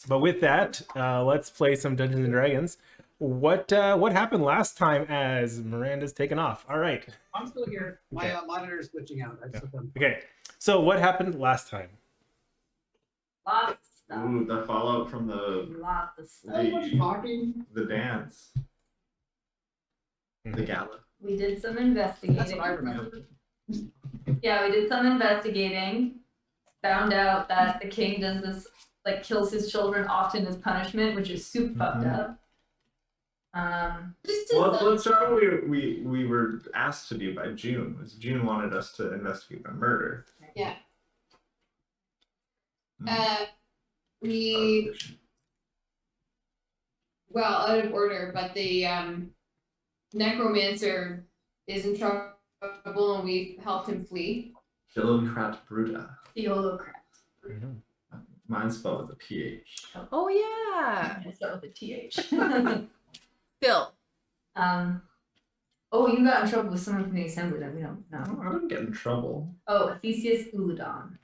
But with that, let's play some Dungeons and Dragons. What happened last time as Miranda's taken off? All right. I'm still here. Okay. My monitor is glitching out. I just put them. Okay. So what happened last time? Lots of stuff. Ooh, the fallout from Lots of stuff. So much talking. the dance, the gala. We did some investigating. That's what I remember. Yeah, we did some investigating. Found out that the king does this, like, kills his children often as punishment, which is super fucked up. Well, let's start what we were asked to do by June. Was June wanted us to investigate a murder. Yeah. Hmm. We, well, out of order, but the necromancer is in trouble and we've helped him flee. Philocrat Bruta. Theolocrat. Mine's spelled with a PH. Oh yeah. We'll start with a TH. Phil. Oh, you got in trouble with someone from the assembly that we don't know. I didn't get in trouble. Oh, Theseus Uladon.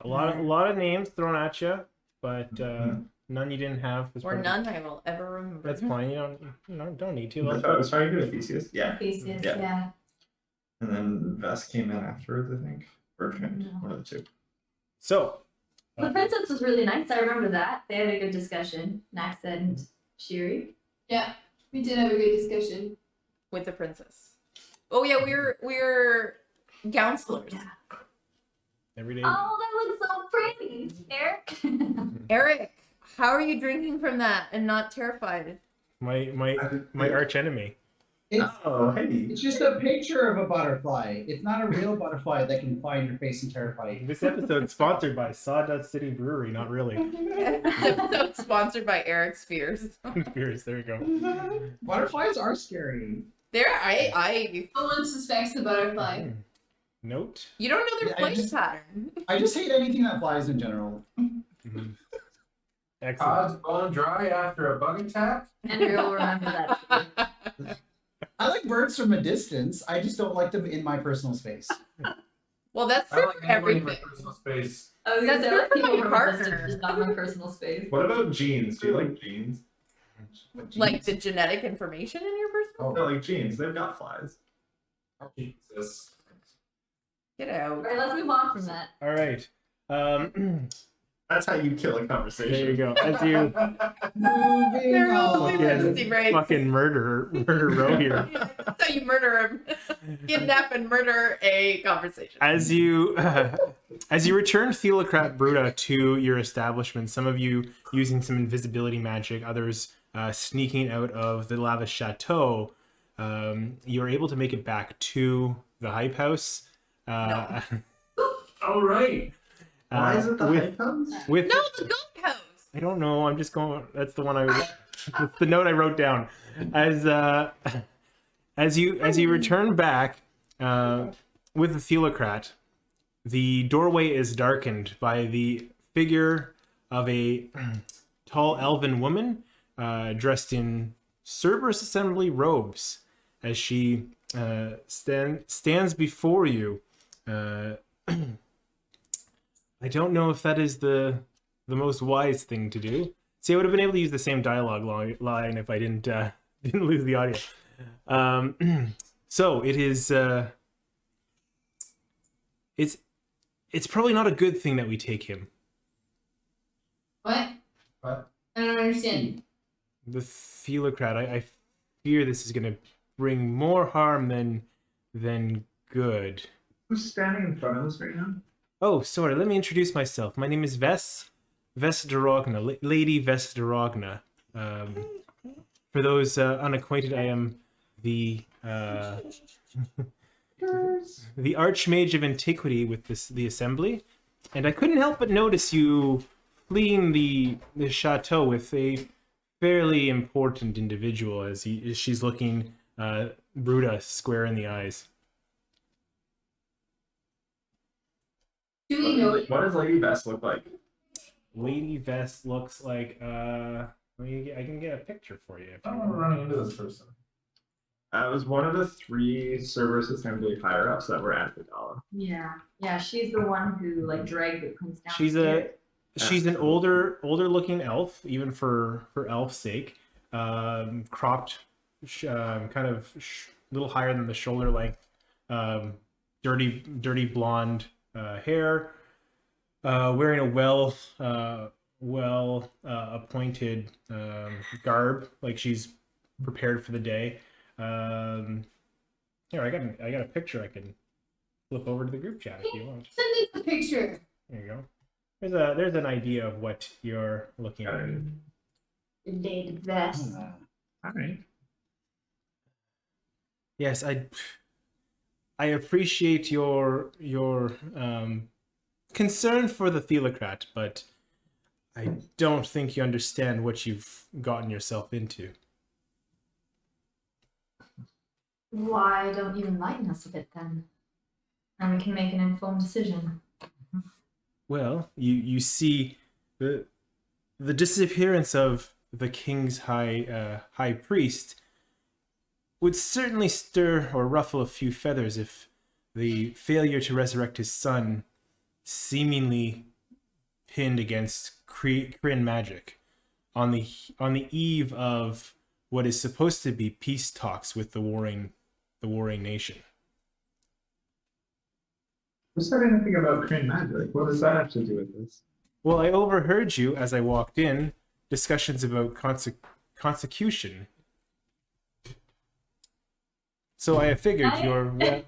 A lot of names thrown at you, but none you didn't have. Or none I will ever remember. That's fine. You don't need to. Was trying to do a Theseus. Yeah. Theseus, Yeah. yeah. And then Vess came in afterwards, I think. Bertrand, No. one of the two. So The princess was really nice. I remember that. They had a good discussion. Nax and Shiri. Yeah, we did have a good discussion. With the princess. Oh yeah, we're counselors. Yeah. every day. Oh, that looks so pretty, Eric. Eric, how are you drinking from that and not terrified? My arch enemy. Oh, hey. It's just a picture of a butterfly. It's not a real butterfly that can fly in your face and terrify you. This episode is sponsored by Sawdust City Brewery. Not really. This episode sponsored by Eric's Fears. Beers. There you go. Butterflies are scary. No one suspects the butterfly. Note. You don't know their Yeah, flight pattern. I just hate anything that flies in general. Excellent. Odds bone dry after a bug attack? Andrew will remember that. I like birds from a distance. I just don't like them in my personal space. Well, that's I true like for anybody in my everything. personal space. I was That's gonna say, like, good for people my from partner. distance, just not my personal space. What about jeans? Do you like jeans? Like the genetic information in your personal. No, like jeans. They've got flies. Jesus. Get out. All right, let's move on from that. All right. That's how you kill a There conversation. you go. As you Moving They're all on. emergency breaks. fucking murder row here. That's how you murder him. Kidnap and murder a conversation. As you return Theolocrat Bruta to your establishment, some of you using some invisibility magic, others sneaking out of the lavish chateau, you're able to make it back to the hype house. All right. Why is it the hype house? With No, the goat house. I don't know. I'm just going. That's the one that's the note I wrote down. As you return back with the Theolocrat, the doorway is darkened by the figure of a tall elven woman dressed in Cerberus Assembly robes, as she stands before you. I don't know if that is the most wise thing to do. See, I would have been able to use the same dialogue line if I didn't lose the audio. So it is. It's probably not a good thing that we take him. What? What? I don't understand. The Theolocrat. I fear this is going to bring more harm than good. Who's standing in front of us right now? Oh, sorry. Let me introduce myself. My name is Vess Derogna, Lady Vess Derogna. For those unacquainted, I am the Archmage of Antiquity with the Assembly, and I couldn't help but notice you fleeing the chateau with a fairly important individual as she's looking Bruta square in the eyes. Do we know? What does Lady Vess look like? Lady Vess looks like I can get a picture for you. If I you don't want to want. run into this person. It was one of the 3 Cerberus Assembly higher ups that were at the gala. Yeah, she's the one who like dragged the prince down. She's an older looking elf, even for elf's sake. Cropped, kind of little higher than the shoulder length. Dirty blonde hair. Wearing a well appointed garb, like she's prepared for the day. Here, I got a picture I can flip over to the group chat if you want. Send me the picture. There you go. There's an idea of what you're looking at. Indeed, best. All right. Yes, I appreciate your concern for the Theocrat, but I don't think you understand what you've gotten yourself into. Why don't you enlighten us a bit then? And we can make an informed decision. Well, you see the disappearance of the king's high priest would certainly stir or ruffle a few feathers if the failure to resurrect his son seemingly pinned against Kryn magic on the eve of what is supposed to be peace talks with the warring nation. Who said anything about Kryn magic? What does that have to do with this? Well, I overheard you as I walked in discussions about consecution. So I figured you're well.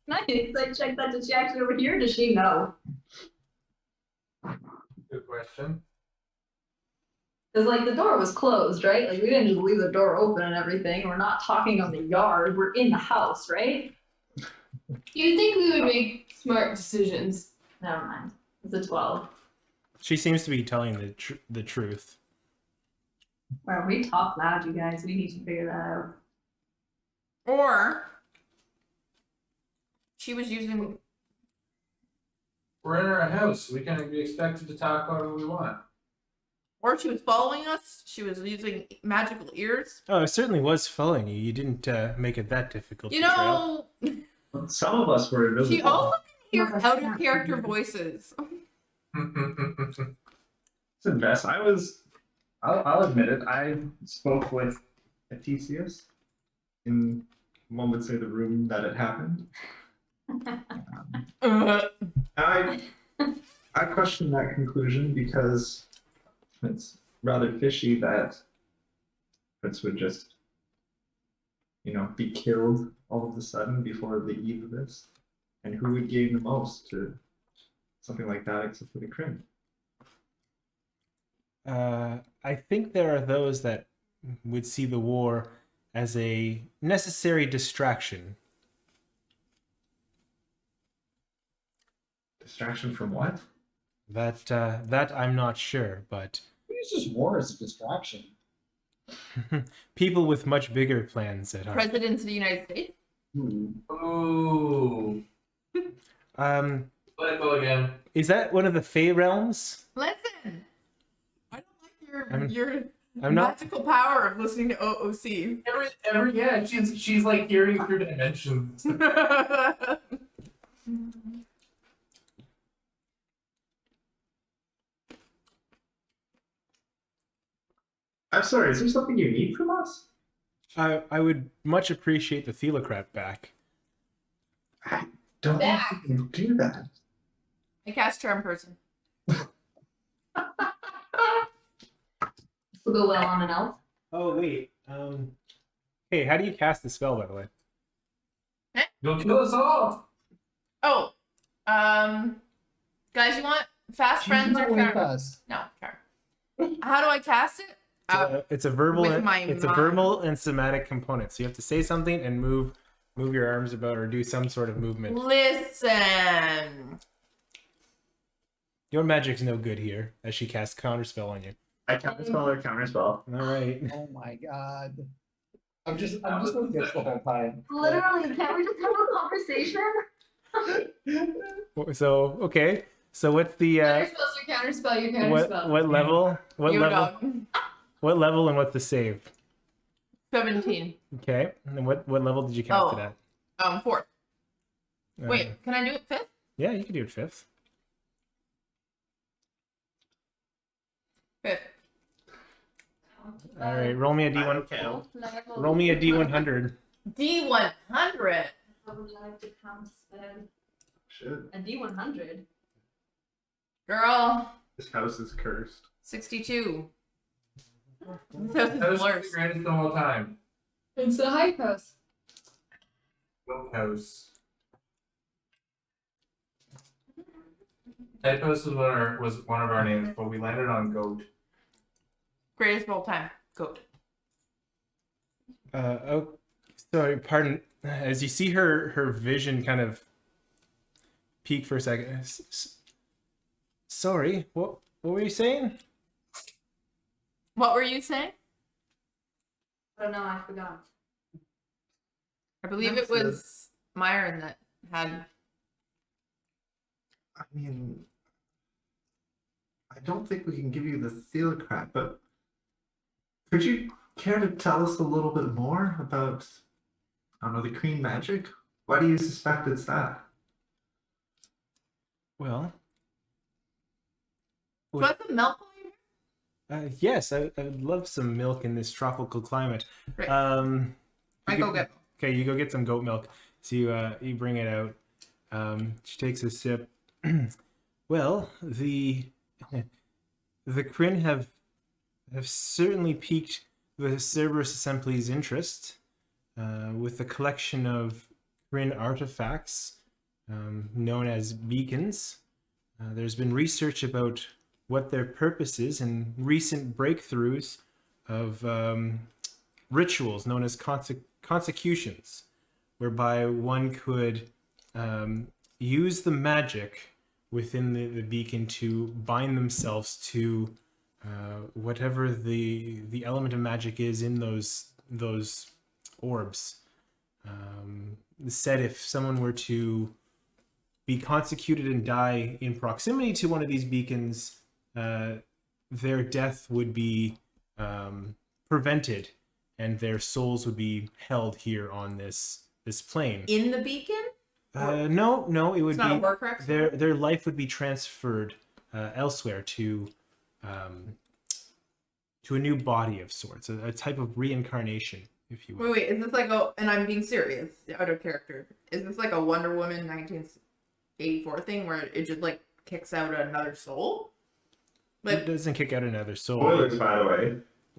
Nice. I checked that. Did she actually overhear? Does she know? Good question. Because like the door was closed, right? Like we didn't just leave the door open and everything. We're not talking on the yard. We're in the house, right? You'd think we would make smart decisions. Never mind. It's a 12. She seems to be telling the truth. Well, we talk loud, you guys. We need to figure that out. Or she was using. We're in our house. We can be expected to talk however we want. Or she was following us. She was using magical ears. Oh, it certainly was following you. You didn't make it that difficult. You to trail. know, Some of us were invisible. she also can hear out of character voices. Listen, Bess, I'll admit it, I spoke with Etesius in, one would say, the room that it happened. I question that conclusion because it's rather fishy that Fritz would just, be killed all of a sudden before the eve of this. And who would gain the most to something like that except for the Kryn? I think there are those that would see the war as a necessary distraction. Distraction from what? That I'm not sure, but Who uses war as a distraction? people with much bigger plans at heart. Presidents of the United States. Ooh. Let it go again. Is that one of the Fey realms? Listen, I don't like I'm your not. magical power of listening to OOC. Yeah, she's like hearing through dimensions. I'm sorry, is there something you need from us? I would much appreciate the Theocrat back. I don't know if you can do that. I cast Charm Person. Will go well on an elf. Oh wait. Hey, how do you cast the spell, by the way? You'll kill us all. Oh, guys, you want fast She's friends not or with charm? us. No, charm. How do I cast it? It's a verbal. with my It's a mind. verbal and somatic component. So you have to say something and move your arms about or do some sort of movement. Listen. Your magic's no good here, as she casts counterspell on you. I counterspell or counterspell. All right. Oh my god. I'm just like this the whole time. Literally, can't we just have a conversation? So okay. So what's the Counterspell's your counterspell, your counterspell. what level? What You level? dog. What level and what's the save? 17. Okay. And then what level did you cast it at? 4th. Uh, Wait, can I do it 5th? Yeah, you can do it 5th. 5th. All right, roll me a D1. Roll me a D100. D100. I would like to count spell. Shit. A D100. Girl, This house is cursed. 62. This house That is was the worse. greatest of all time. It's the hype house. Goat house. Typos was one of our names, but we landed on goat. Greatest of all time. Goat. Oh, sorry, pardon. As you see her vision kind of peak for a second. Sorry, what were you saying? What were you saying? I don't know, I forgot. I believe it was Myron that had. I mean, I don't think we can give you the theocrat, but could you care to tell us a little bit more about, I don't know, the green magic? Why do you suspect it's that? Well, What's the milk? yes, I would love some milk in this tropical climate. Right. You I go could- get. Okay, you go get some goat milk. So you bring it out. She takes a sip. Well, the Kryn have certainly piqued the Cerberus Assembly's interest with the collection of Kryn artifacts known as beacons. There's been research about what their purpose is and recent breakthroughs of rituals known as consecutions, whereby one could use the magic within the beacon to bind themselves to whatever the element of magic is in those orbs. Said if someone were to be consecuted and die in proximity to one of these beacons, their death would be prevented and their souls would be held here on this plane. In the beacon? No, it would It's not a be Horcrux? their life would be transferred elsewhere to a new body of sorts, a type of reincarnation, if you will. Wait, is this like and I'm being serious, out of character. Is this like a Wonder Woman 1984 thing where it just like kicks out another soul? It doesn't kick out another soul. Spoilers, by the way.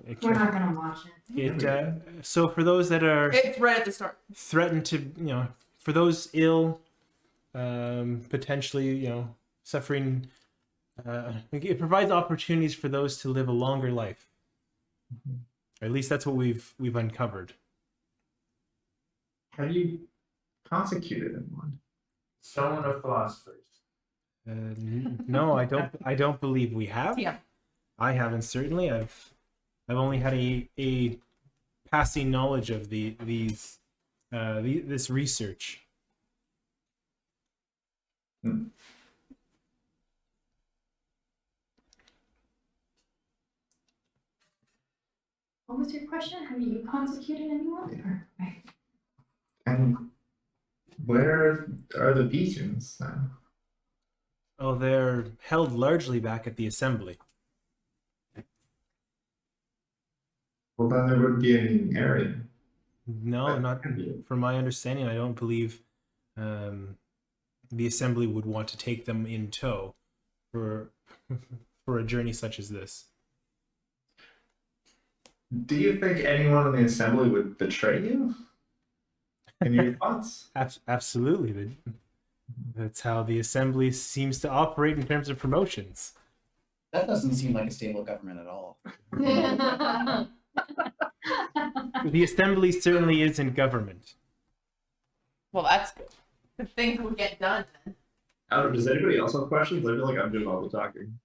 It We're not gonna watch it. so for those that are It's right at the start. threatened to, for those ill, potentially, suffering, it provides opportunities for those to live a longer life. Or at least that's what we've uncovered. Have you consecuted anyone? Stone of philosophers. No, I don't believe we have. Yeah. I haven't, certainly. I've only had a passing knowledge of this research. What was your question? Have you consecuted anyone? Yeah. And where are the beacons then? Oh, they're held largely back at the assembly. Well, then there wouldn't be any area. No, not from my understanding. I don't believe the assembly would want to take them in tow for a journey such as this. Do you think anyone in the assembly would betray you? In your thoughts? Absolutely. That's how the assembly seems to operate in terms of promotions. That doesn't seem like a stable government at all. The assembly certainly isn't government. Well, that's good. The things will get done then. Does anybody else have questions? I feel like I'm doing all the talking.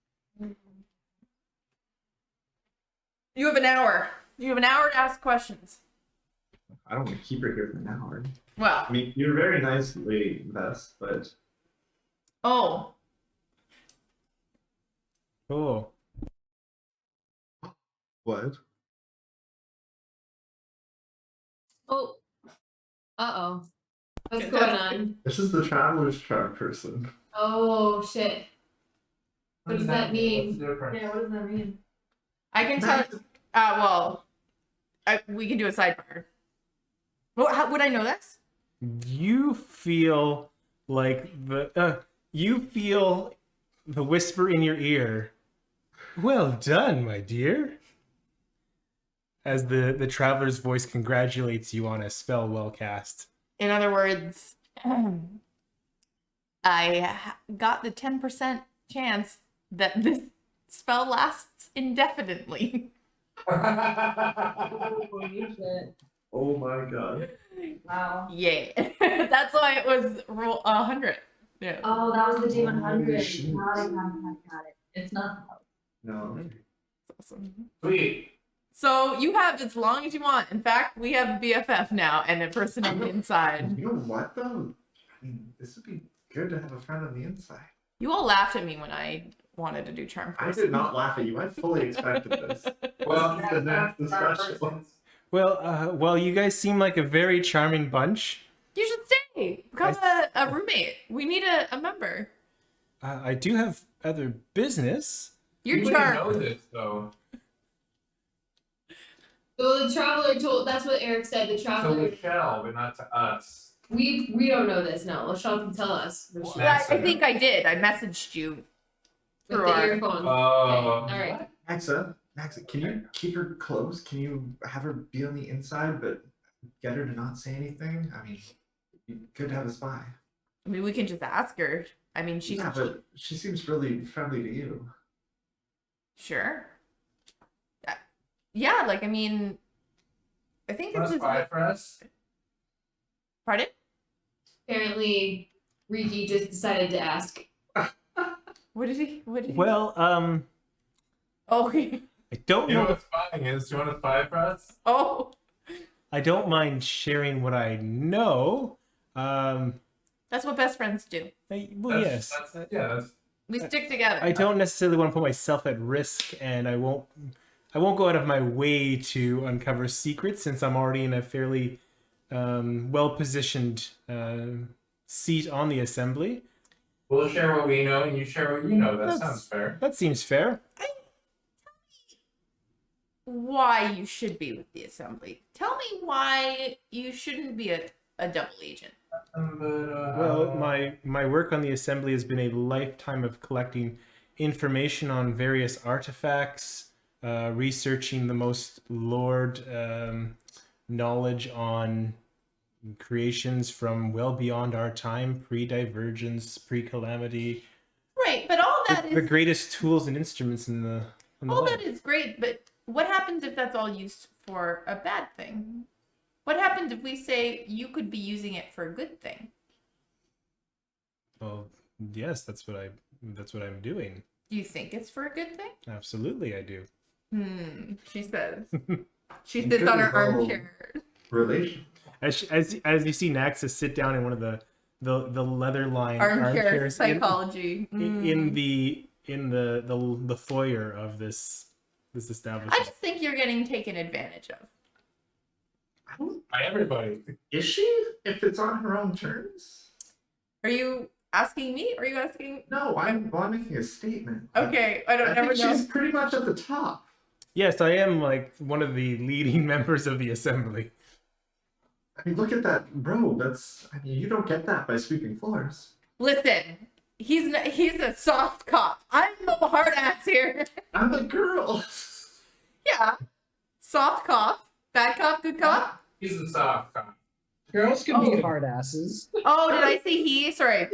You have an hour. You have an hour to ask questions. I don't want to keep her here for an hour. Well, I mean, you're very nice, Lady Vest, but oh, Oh, what? Oh. Uh-oh. What's going on? This is the traveler's chart person. Oh, shit. What does that mean? What's the difference? Yeah, what does that mean? I can tell. We can do a sidebar. Well, how would I know this? You feel like you feel the whisper in your ear. Well done, my dear. As the traveler's voice congratulates you on a spell well cast. In other words, got the 10% chance that this spell lasts indefinitely. Holy shit. Oh my god. Wow. Yeah. That's why it was roll 100. Yeah. Oh, that was the Holy D100. shit. Got it. It's not. No. Awesome. Sweet. So you have as long as you want. In fact, we have a BFF now and a person on the inside. You know what though? I mean, this would be good to have a friend on the inside. You all laughed at me when I wanted to do charm I person. did not laugh at you. I fully expected this. Well, This is the next discussion. Well, you guys seem like a very charming bunch. You should stay. Become a roommate. We need a member. I do have other business. You're we wouldn't know charmed. this though. So the traveler told, that's what Eric said, the So traveler, Michelle, but not to us. we don't know this, no, Lachelle can tell us. Well, I think I did. I messaged you. With through the our- earphone. Oh. Okay, alright. Maxa, can you keep her close? Can you have her be on the inside, but get her to not say anything? I mean, it'd be good to have a spy. I mean, we can just ask her. I mean, she's Yeah, but she seems really friendly to you. sure. Yeah, like I mean, I think Want it's to just. spy for us? Pardon? Apparently, Riki just decided to ask. What did he? What did he? Well, Oh, okay. I don't You know know. what spying is? Do you want to spy for us? Oh. I don't mind sharing what I know. That's what best friends do. Well, yes. That's We stick together. I don't necessarily want to put myself at risk, and I won't go out of my way to uncover secrets since I'm already in a fairly well-positioned seat on the assembly. We'll share what we know and you share what you know. That That's- sounds fair. That seems fair. Why you should be with the assembly. Tell me why you shouldn't be a double agent. Well, my work on the assembly has been a lifetime of collecting information on various artifacts, researching the most lored knowledge on creations from well beyond our time, pre-divergence, pre-calamity. Right, but all that The is greatest tools and instruments in the all land. that is great, but what happens if that's all used for a bad thing? What happens if we say you could be using it for a good thing? Well, yes, that's what I'm doing. Do you think it's for a good thing? Absolutely, I do. She says. She It sits could on her involve- armchair. Relation. As you see Naxus sit down in one of the leather lined Armchair armchairs psychology. in the foyer of this establishment. I just think you're getting taken advantage of. By everybody. Is she? If it's on her own terms? Are you asking me? Or are you asking? No, I'm making a statement. Okay, I don't I ever think know. she's pretty much at the top. Yes, I am like one of the leading members of the assembly. I mean, look at that robe. I mean, you don't get that by sweeping floors. Listen, he's a soft cop. I'm the hard ass here. I'm a girl. Yeah, soft cop, bad cop, good cop. He's the soft cop. Girls can be Oh. hard asses. Oh, did I say he? Sorry.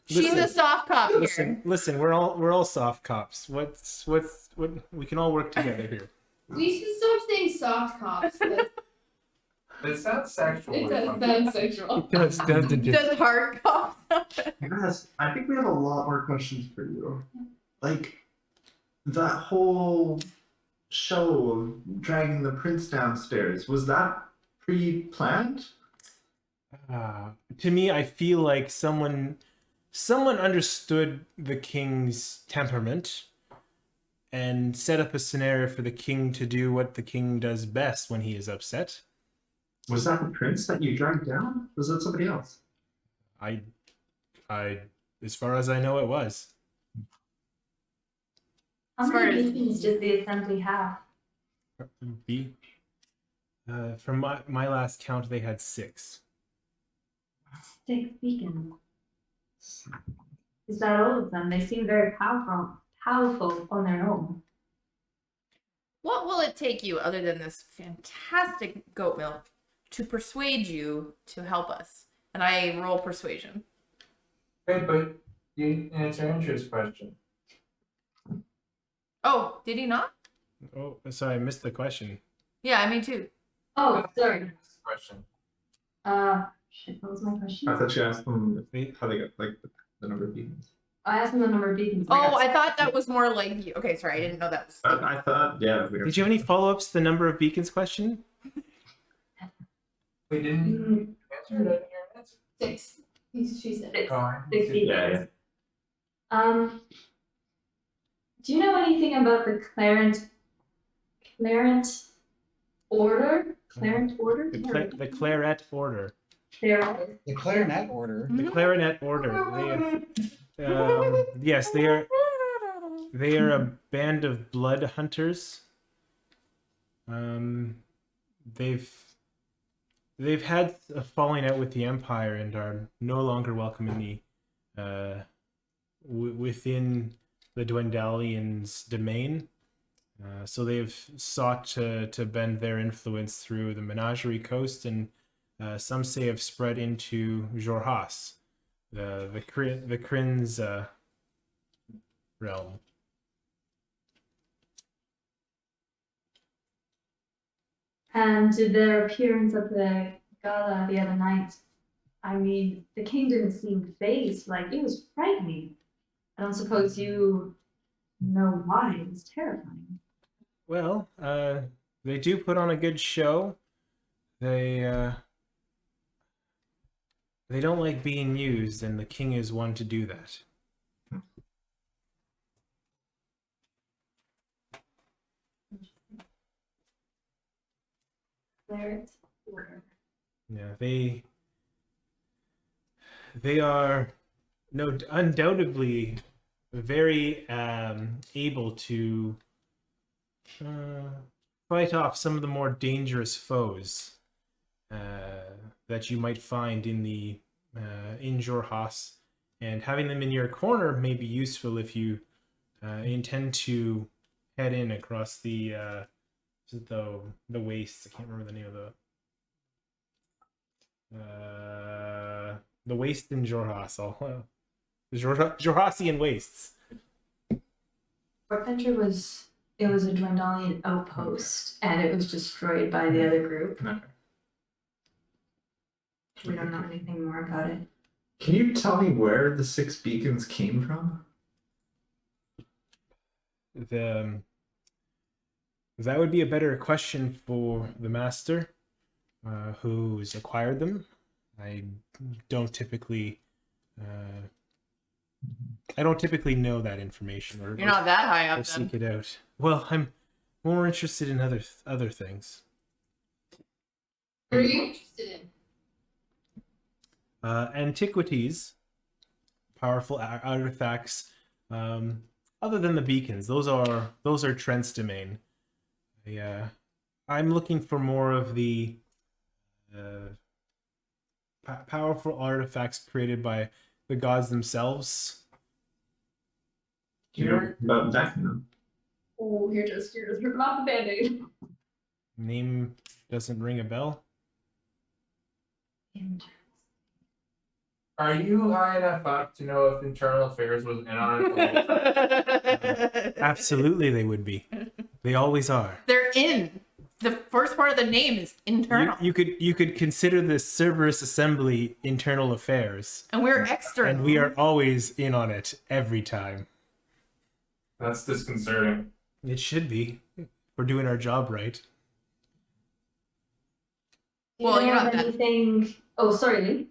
She's a Listen. soft cop here. Listen, we're all soft cops. What we can all work together here. We should stop saying soft cops. It sounds sexual. It or does something. sound sexual. Doesn't it? Does hard cop? Yes, I think we have a lot more questions for you. Like, that whole show of dragging the prince downstairs, was that pre-planned? To me, I feel like someone understood the king's temperament and set up a scenario for the king to do what the king does best when he is upset. Was that the prince that you dragged down? Was that somebody else? I, as far as I know, it was. How As far many as- beacons did the assembly have? B. From my last count, they had 6. 6 beacons. Is that all of them? They seem very powerful on their own. What will it take you, other than this fantastic goat milk, to persuade you to help us? And I roll persuasion. Wait, but you didn't answer Andrew's question. Oh, did he not? Oh, sorry, I missed the question. Yeah, me too. Oh, sorry. Question. Shit, what was my question? I thought you asked them how they got like the number of beacons. I asked him the number of beacons. Oh, I thought that was more like you. Okay, sorry, I didn't know that was. I thought, yeah. We Did you have any follow-ups to the number of beacons question? We didn't answer it. I didn't hear an answer. 6. She said. 6. Oh, I- 6 beacons. Yeah. Do you know anything about the Clarent order? Clarent order? The Claret Order. Clarent. The clarinet order. The Clarinet Order. Yes, they are. They are a band of blood hunters. They've had a falling out with the Empire and are no longer welcome in the within the Dwendalians' domain. So they've sought to bend their influence through the Menagerie Coast, and some say have spread into Jorhas, the Kryn's realm. And their appearance at the gala the other night, I mean, the king didn't seem phased, like, it was frightening. I don't suppose you know why. It was terrifying. Well, they do put on a good show. They don't like being used, and the king is one to do that. Clarent order. Yeah, they are undoubtedly very able to fight off some of the more dangerous foes that you might find in the in Jorhas, and having them in your corner may be useful if you intend to head in across the wastes. I can't remember the name of the waste in Jorhas. The Jorhasian wastes. Fort Venture was a Dwendalian outpost, and it was destroyed by the other group. We don't know anything more about it. Can you tell me where the 6 beacons came from? That would be a better question for the master, who's acquired them. I don't typically know that information, or You're not that high or up seek then. it out. Well, I'm more interested in other things. What are you interested in? Antiquities, powerful artifacts. Other than the beacons, those are Trent's domain. I'm looking for more of the powerful artifacts created by the gods themselves. Do you know about Vecna? Oh, you're just ripping off the band-aid. Name doesn't ring a bell. Are you high enough up to know if Internal Affairs was in on it? Absolutely, they would be. They always are. They're in. The first part of the name is internal. You could consider the Cerberus Assembly internal affairs, And we're external. and we are always in on it every time. That's disconcerting. It should be. We're doing our job right. Well, you're not that- anything. Oh, sorry, Lee.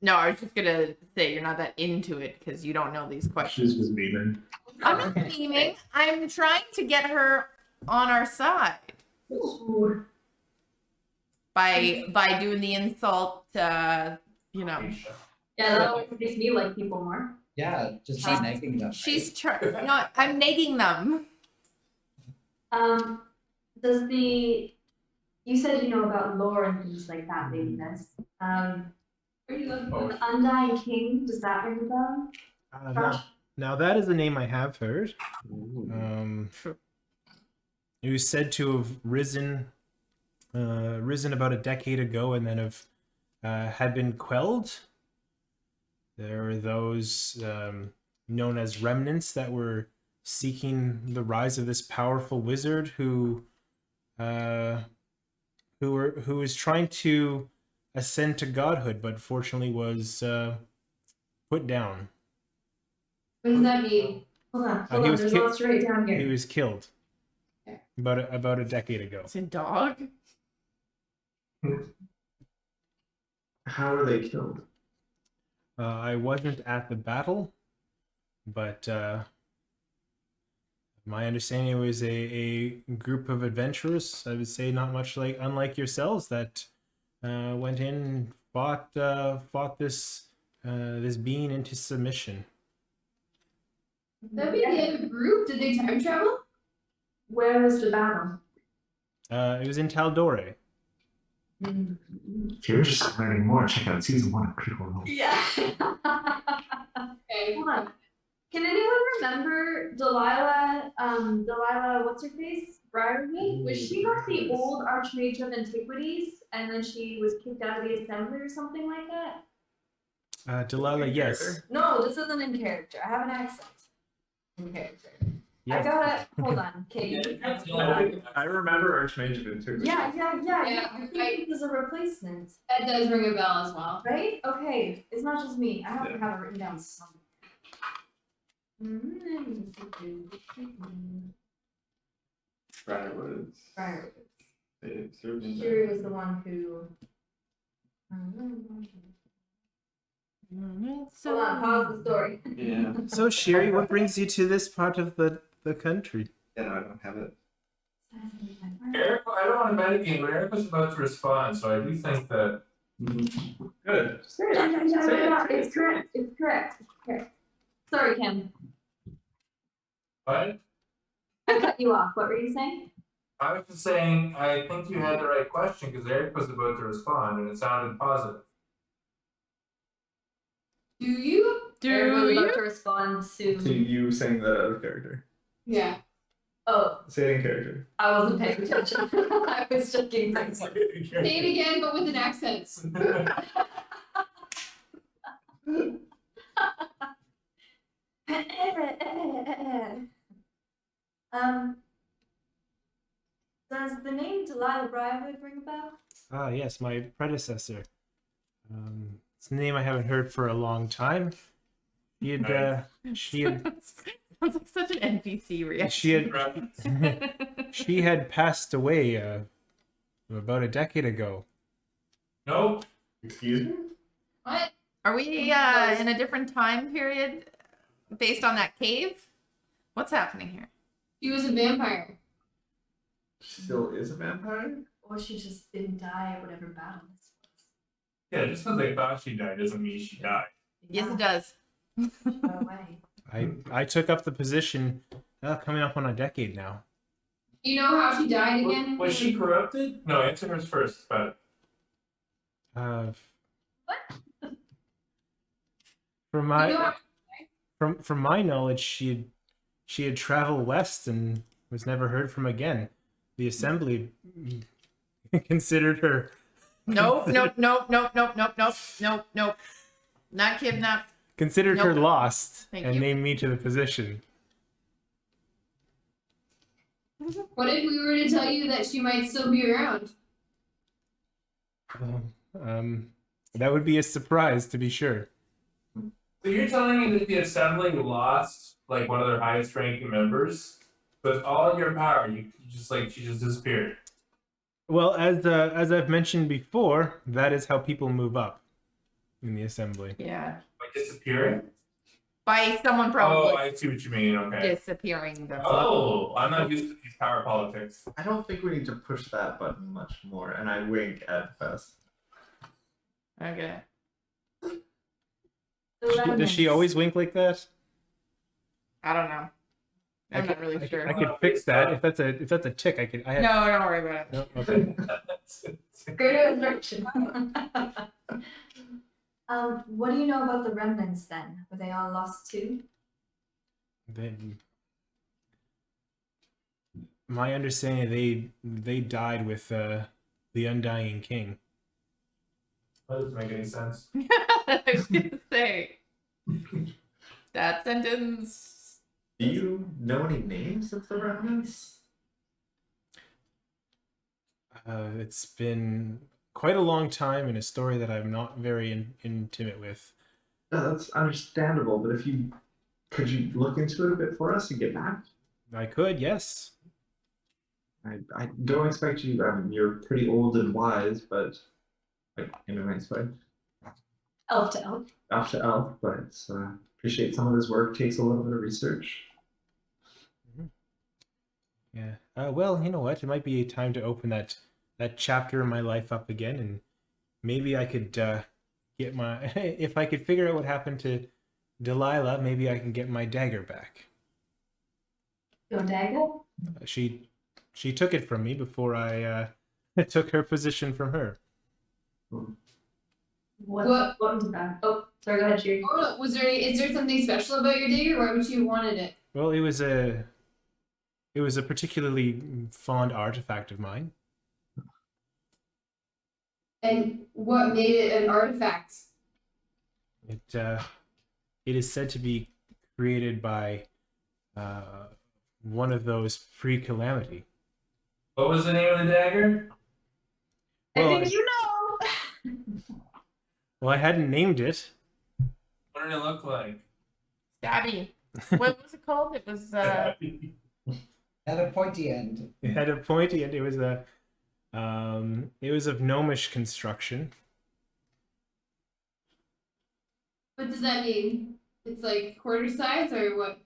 No, I was just gonna say you're not that into it because you don't know these questions. She's just memeing. I'm not memeing. I'm trying to get her on our side. Ooh. by doing the insult. You know, Yeah, that always makes me like people more. Yeah, just by negging them. she's no, I'm nagging them. Does you said you know about lore and things like that, Laziness. Are you looking for the Undying King? Does that ring a bell? Now that is a name I have heard. It was said to have risen about a decade ago and then had been quelled. There were those known as remnants that were seeking the rise of this powerful wizard who was trying to ascend to godhood, but fortunately was put down. What does that mean? Hold on, he was there's ki- lots right down here. He was killed Okay. about a decade ago. It's a dog. How were they killed? I wasn't at the battle, but my understanding was a group of adventurers. I would say not much unlike yourselves that went in and fought this being into submission. That'd be the end of the group. Did they time travel? Where was the battle? It was in Taldore. If you're interested in learning more, check out season 1 of Critical Role. Yeah. Okay. Hold on. Can anyone remember Delilah, what's her face? Briarwood? Was she not the old Archmage of Antiquities and then she was kicked out of the assembly or something like that? Delilah, yes. No, this isn't in character. I have an accent. In character. I Yes. gotta hold on, Katie. I remember Archmage of Antiquity. Yeah. Yeah, I think this is a replacement, That does ring a bell as well. right? Okay, it's not just me. I have to have it written down somewhere. Briarwoods. Right. They served in Shuri was the one who. Hold on, pause the story. Yeah. So Shiri, what brings you to this part of the country? Yeah, no, I don't have it. Eric, I don't want to metagame, but Eric was about to respond, so I do think that. Good. Yeah, it's correct. It's correct. Sorry, Kim. What? I cut you off. What were you saying? I was just saying, I think you had the right question because Eric was about to respond and it sounded positive. Do you? Everyone's about to respond To soon. you saying that out of character. Yeah. Oh, Say it in character. I wasn't paying attention. I was checking things. Say it again, but with an accent. Does the name Delilah Briarwood ring a bell? Ah, yes, my predecessor. It's a name I haven't heard for a long time. She had Sounds like such an NPC reaction. she had passed away about a decade ago. Nope. Excuse me? What? Are we in a different time period based on that cave? What's happening here? She was a vampire. Still is a vampire? Or she just didn't die at whatever battle this was. Yeah, just because they thought she died doesn't mean she died. Yes, it does. No way. I took up the position coming up on a decade now. You know how she died again? Was she corrupted? No, answer hers first, but From You my know how- from my knowledge, she had traveled west and was never heard from again. The assembly considered her. Nope. Not kidnapped. Considered her Nope. lost Thank and you. named me to the position. What if we were to tell you that she might still be around? That would be a surprise, to be sure. so you're telling me that the assembly lost like one of their highest ranking members, but all your power, you just she just disappeared. Well, as I've mentioned before, that is how people move up in the assembly. Yeah. Like disappearing? By someone Oh, probably I see what you mean. Okay. disappearing them. Oh, I'm not used to these power politics. I don't think we need to push that button much more. And I wink at Fess. Okay. Does she always wink like that? I don't know. I'm not really sure. I could fix that if that's a tick. I have. No, don't worry about it. No? Okay. Greater instruction. What do you know about the remnants then? Were they all lost too? Then my understanding, they died with the Undying King. That doesn't make any sense. I was gonna say that sentence. Do you know any names of the remnants? It's been quite a long time in a story that I'm not very intimate with. That's understandable, but could you look into it a bit for us and get back? I could, yes. I don't expect you. You're pretty old and wise, but like in a nice way. Elf to elf. Elf to elf, but appreciate some of this work takes a little bit of research. Yeah. Well, you know what? It might be a time to open that chapter in my life up again, and maybe I could get my. If I could figure out what happened to Delilah, maybe I can get my dagger back. Your dagger? She took it from me before I took her position from her. What was that? Oh, sorry, go ahead, Sherry. Oh, is there something special about your dagger? Why would you wanted it? Well, it was a particularly fond artifact of mine. And what made it an artifact? It is said to be created by one of those pre-calamity. What was the name of the dagger? Well, I think you know. well, I hadn't named it. What did it look like? Stabby. What was it called? It was At a pointy end. It had a pointy end. It was of gnomish construction. What does that mean? It's like quarter size or what?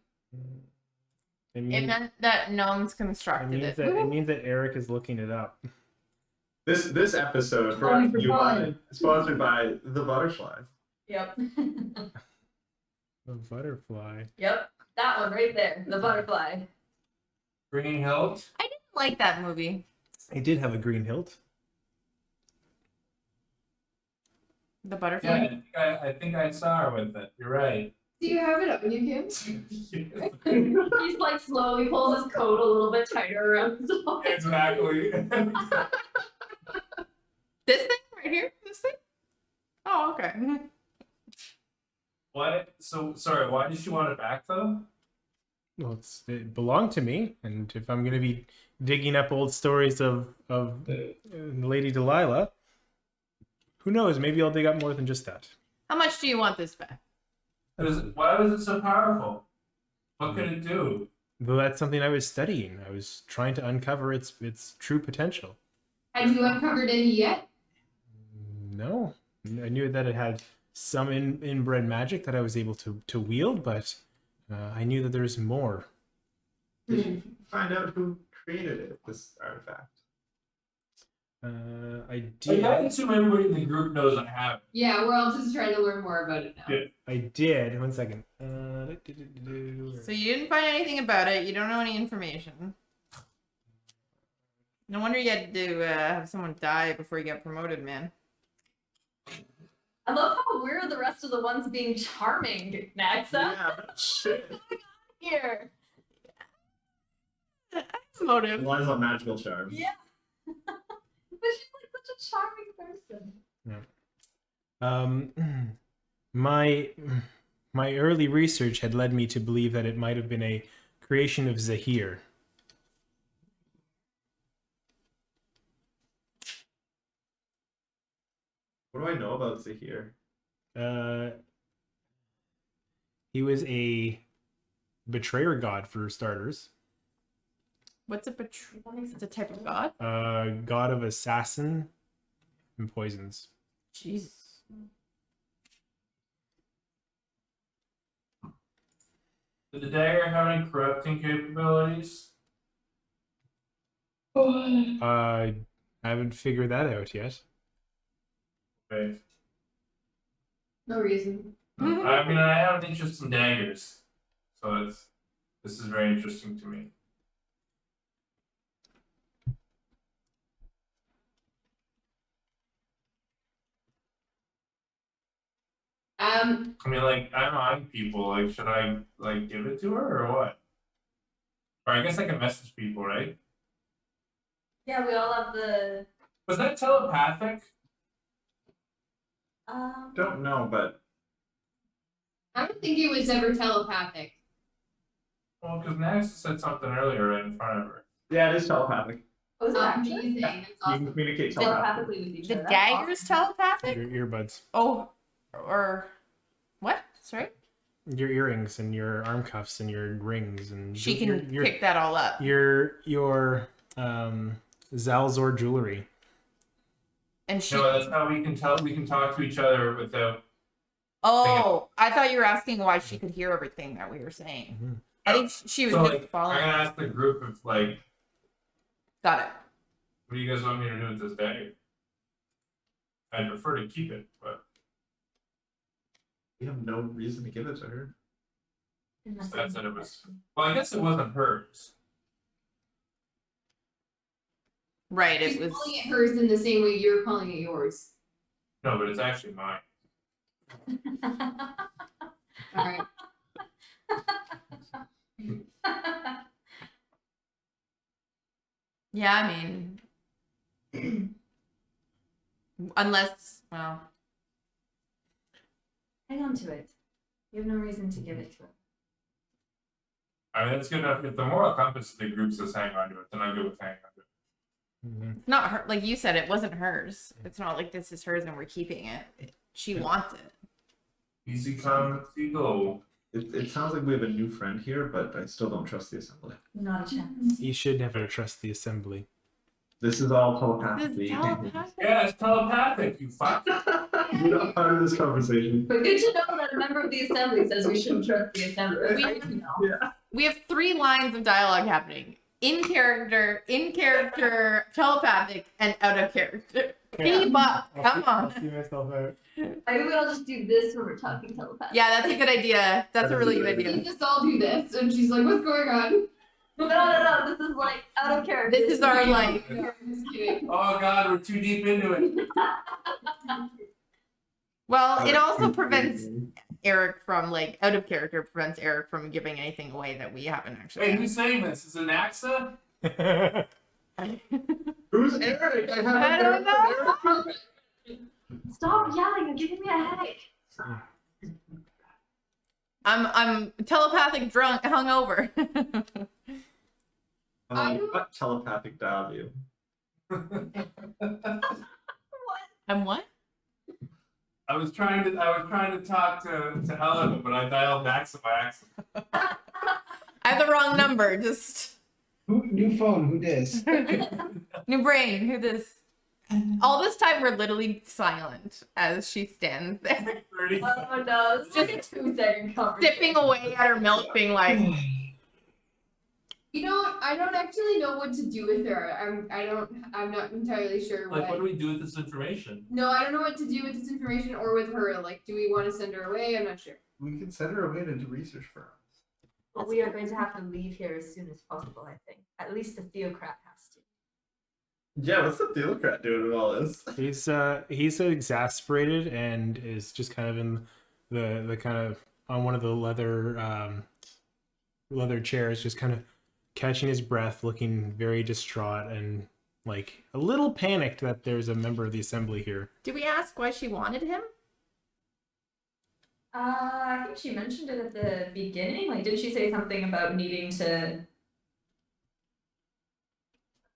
It it means, meant that gnomes constructed it. it means that Eric is looking it up. This episode Fun for you fun. sponsored by the Butterfly. Yep. A butterfly. Yep. That one right there. The butterfly. Green Hilt? I didn't like that movie. It did have a green hilt. The Yeah, butterfly. I think I saw her with it. You're right. Do you have it on you, Kim? He's like slowly pulls his coat a little bit tighter around his arm. Exactly. This thing right here. This thing. Oh, okay. What? So sorry. Why did she want it back though? Well, it belonged to me, and if I'm going to be digging up old stories of Lady Delilah, who knows? Maybe I'll dig up more than just that. How much do you want this back? Why was it so powerful? What could it do? Though that's something I was studying. I was trying to uncover its true potential. Have you uncovered any yet? No, I knew that it had some inbred magic that I was able to wield, but I knew that there's more. Did you find out who created it, this artifact? I Like, did. I assume everybody in the group knows I have it. Yeah, we're all just trying to learn more about it now. Yeah. I did. 1 second. So you didn't find anything about it. You don't know any information. No wonder you had to have someone die before you got promoted, man. I love how we're the rest of the ones being charming, Naxa. Yeah, shit. Here. Motive. Relies on magical charm. Yeah. But she's like such a charming person. My early research had led me to believe that it might have been a creation of Zahir. What do I know about Zahir? He was a betrayer god for starters. What's a It's a type of god? God of assassin and poisons. Jesus. Did the dagger have any corrupting capabilities? I haven't figured that out yet. Okay. No reason. I mean, I have an interest in daggers, so this is very interesting to me. I mean, like, I'm eyeing people. Like, should I like give it to her or what? Or I guess I can message people, right? Yeah, we all have the. Was that telepathic? Don't know, but I don't think it was ever telepathic. Well, because Nax said something earlier right in front of her. yeah, it is telepathic. Was it actually? Amazing. It's You awesome. can communicate telepathically. Telepathically with each The other. That's dagger's awesome. telepathic? Your earbuds, Oh, or what? Sorry? your earrings, and your arm cuffs, and your rings, and She your, can pick that all up. your Zalzor jewelry. And she. No, that's how we can tell. We can talk to each other without. Oh, I thought you were asking why she could hear everything that we were saying. Mhm. I think she was So, just like, I'm following. gonna ask the group if, like, Got it. what do you guys want me to do with this dagger? I'd prefer to keep it, but We have no reason to give it to her. that said it was. Well, I guess it wasn't hers. Right, She's it was. calling it hers in the same way you're calling it yours. No, but it's actually mine. All right. Yeah, I mean. Unless, well. Hang on to it. You have no reason to give it to her. I mean, that's good enough. If the moral compass of the group says hang on to it, then I'm good with hanging on to it. Mhm. It's not her. Like you said, it wasn't hers. It's not like this is hers and we're keeping it. She wants it. Easy come, easy go. It sounds like we have a new friend here, but I still don't trust the assembly. Not a chance. You should never trust the assembly. This is all This telepathically. is telepathic. Yeah, it's telepathic, you fuck. You're not part of this conversation. But good to know that a member of the assembly says we shouldn't trust the assembly. We- Great to know. We have 3 lines of dialogue happening: in character, telepathic, and out of character. Keep up. Come on. see myself out. Maybe we all just do this when we're talking telepathy. Yeah, that's a good idea. That's a really good We idea. just all do this, and she's like, "What's going on?" No. This is like out of character. This is our life. Yeah, I'm just kidding. Oh god, we're too deep into it. Well, it also prevents Eric from, like, out of character prevents Eric from giving anything away that we haven't actually. Wait, who's saying this? Is it Naxa? Who's Eric? I haven't I don't heard from know. Eric. Stop yelling! You're giving me a headache. I'm telepathic drunk, hungover. What telepathic dial you? I'm what? I was trying to talk to Helen, but I dialed Naxa by accident. I have the wrong number. Just New phone, who dis? new brain. Who this? All this time we're literally silent as she stands there, 30. Oh no, it's just a 2-second conversation. sipping away at her milk, being like, I don't actually know what to do with her. I'm not entirely sure Like, what what. do we do with this information? No, I don't know what to do with this information or with her. Like, do we want to send her away? I'm not sure. We can send her away to do research for us. But we are going to have to leave here as soon as possible, I think. At least the theocrat has to. Yeah, what's the theocrat doing with all this? He's exasperated and is just kind of in the kind of on one of the leather chairs, just kind of catching his breath, looking very distraught and like a little panicked that there's a member of the assembly here. "Did we ask why she wanted him?" I think she mentioned it at the beginning. Like, did she say something about needing to?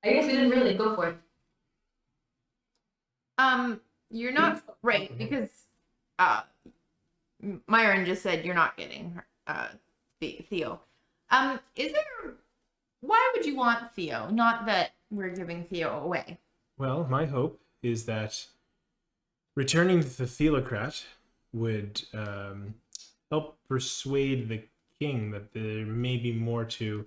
I guess we didn't really go for it. You're not right because Myron just said you're not getting her, Theo. Is there? Why would you want Theo? Not that we're giving Theo away. Well, my hope is that returning the Theocrat would help persuade the king, that there may be more to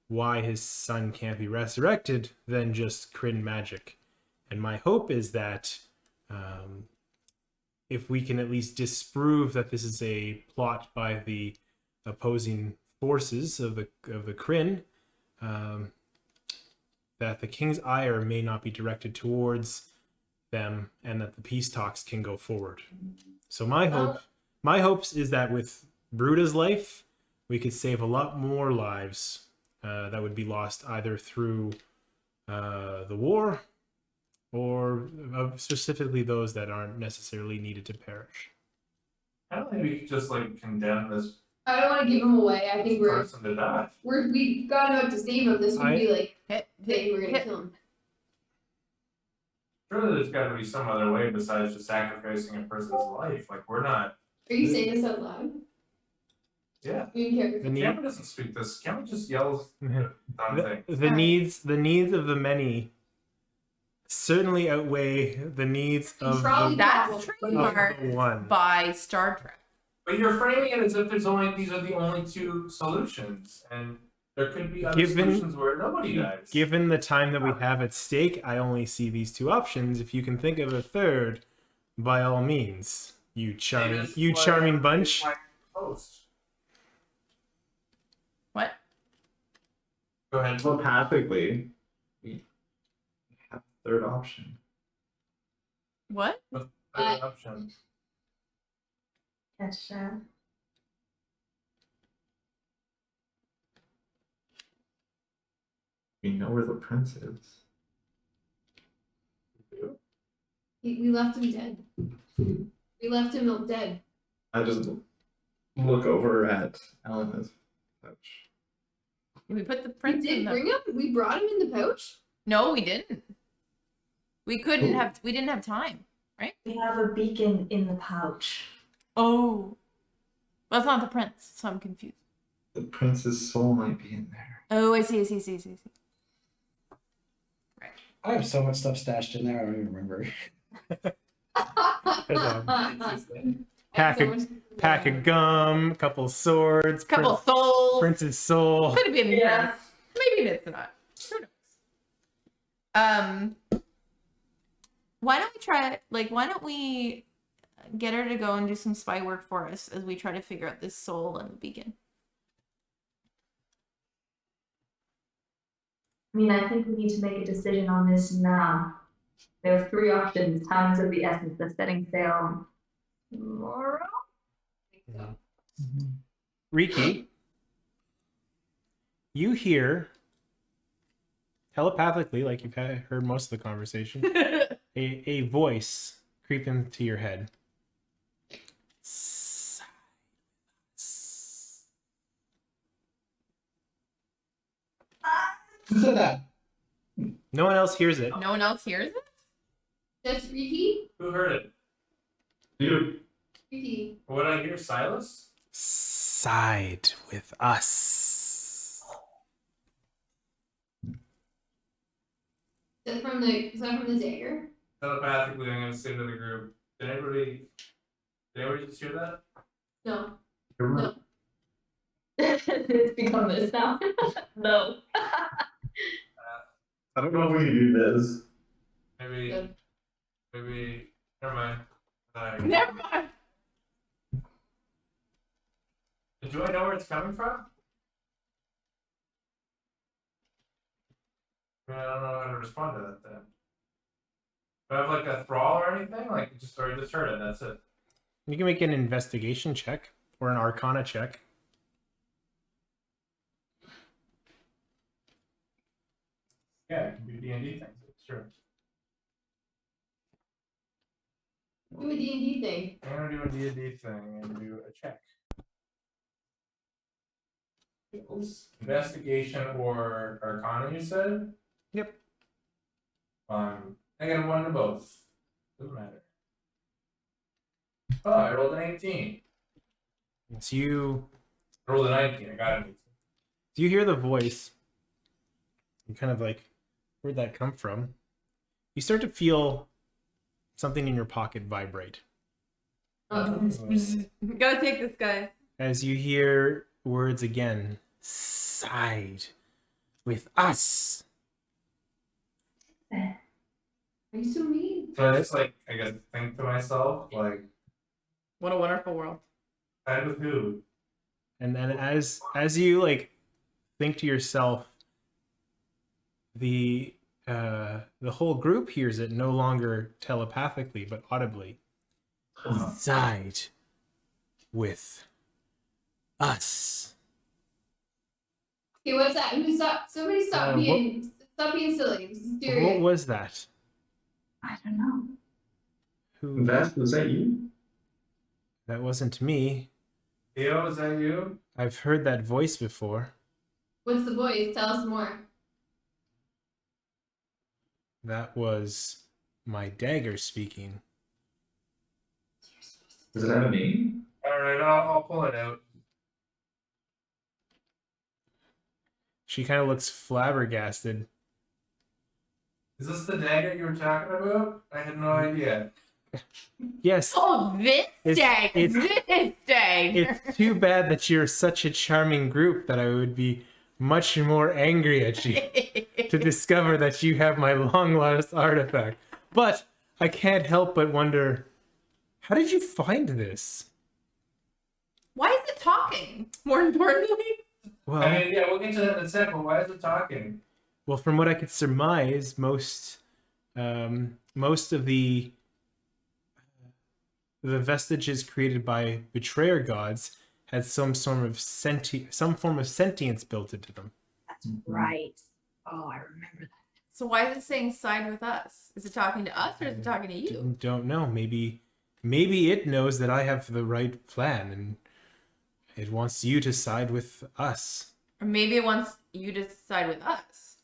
why his son can't be resurrected than just Kryn magic. And my hope is that if we can at least disprove that this is a plot by the opposing forces of the Kryn, that the king's ire may not be directed towards them, and that the peace talks can go forward. So my hopes is that with Bruda's life, we could save a lot more lives that would be lost either through the war or specifically those that aren't necessarily needed to perish. I don't think we could just like condemn this I don't want to give him away. I think person to die. we got enough to save him. This would be like they were gonna kill him. Surely there's got to be some other way besides just sacrificing a person's life. Like we're not. Are you saying this out loud? Yeah. You care. The Cameron doesn't speak this. Cameron just yells dumb things. The needs of the many certainly outweigh the needs of Probably the, That's of trademarked the one. by Star Trek. But you're framing it as if these are the only two solutions, and there could be other solutions where nobody dies. Given the time that we have at stake, I only see these two options. If you can think of a third, by all means, you charming bunch. What? Go ahead. Telepathically, we have a third option. What? What's the third option? Gotcha. We know where the prince is. We left him dead. We left him dead. I just look over at Elena's pouch. We put the We prince did in the... bring him. We brought him in the pouch. No, we didn't. We couldn't have. We didn't have time, right? We have a beacon in the pouch. Oh, that's not the prince. So I'm confused. The prince's soul might be in there. Oh, I see. Right. I have so much stuff stashed in there, I don't even remember. Pack of gum, couple swords, Couple souls. Prince's soul. Could have been Yeah. Maybe it's not. Who knows? Why don't we try? Like, why don't we get her to go and do some spy work for us as we try to figure out this soul and the beacon? I mean, I think we need to make a decision on this now. There are three options. Time is of the essence. They're setting sail tomorrow. Riki, you hear telepathically, like you've heard most of the conversation, a voice creep into your head. Who said that? No one else hears it. No one else hears it? Just Riki. Who heard it? You. Riki. What did I hear? Silas? Side with us. Is that from the dagger? Telepathically, I'm going to say to the group. Did anybody just hear that? No. No. It's become this now. No. I don't know if we can do this. Maybe. Never mind. Never mind. Do I know where it's coming from? I mean, I don't know how to respond to that then. Do I have like a thrall or anything? Like just heard it, that's it. You can make an investigation check or an arcana check. Yeah, it can do D&D things, sure. Do a D&D thing. I'm gonna do a D&D thing and do a check. Investigation or arcana, you said? Yep. I got a 1 to both. Doesn't matter. Oh, I rolled an 18. So you I rolled a 19. I got an 18. Do you hear the voice? You kind of like, where'd that come from? You start to feel something in your pocket vibrate. Gotta take this, guy. As you hear words again. Side with us. Are you so mean? So I just like, I guess, think to myself, like, What a wonderful world. side with who? And then as you like think to yourself, the whole group hears it no longer telepathically but audibly. Side with us. Okay, what's that? Who stop? Somebody stop being silly. This is serious. What was that? I don't know. Who? Was that you? That wasn't me. Theo, is that you? I've heard that voice before. What's the voice? Tell us more. That was my dagger speaking. Does it have a name? Alright, I'll pull it out. She kind of looks flabbergasted. Is this the dagger you were talking about? I had no idea. Yes. Oh, this day. it's- This day. It's too bad that you're such a charming group that I would be much more angry at you to discover that you have my long lost artifact. But I can't help but wonder, how did you find this? Why is it talking? More importantly. Well, I mean, yeah, we'll get to that in a second, but why is it talking? well, from what I could surmise, most of the vestiges created by betrayer gods had some form of sentience built into them. That's right. Oh, I remember that. So why is it saying side with us? Is it talking to us or is it talking to you? Don't know. Maybe it knows that I have the right plan and it wants you to side with us. Or maybe it wants you to side with us.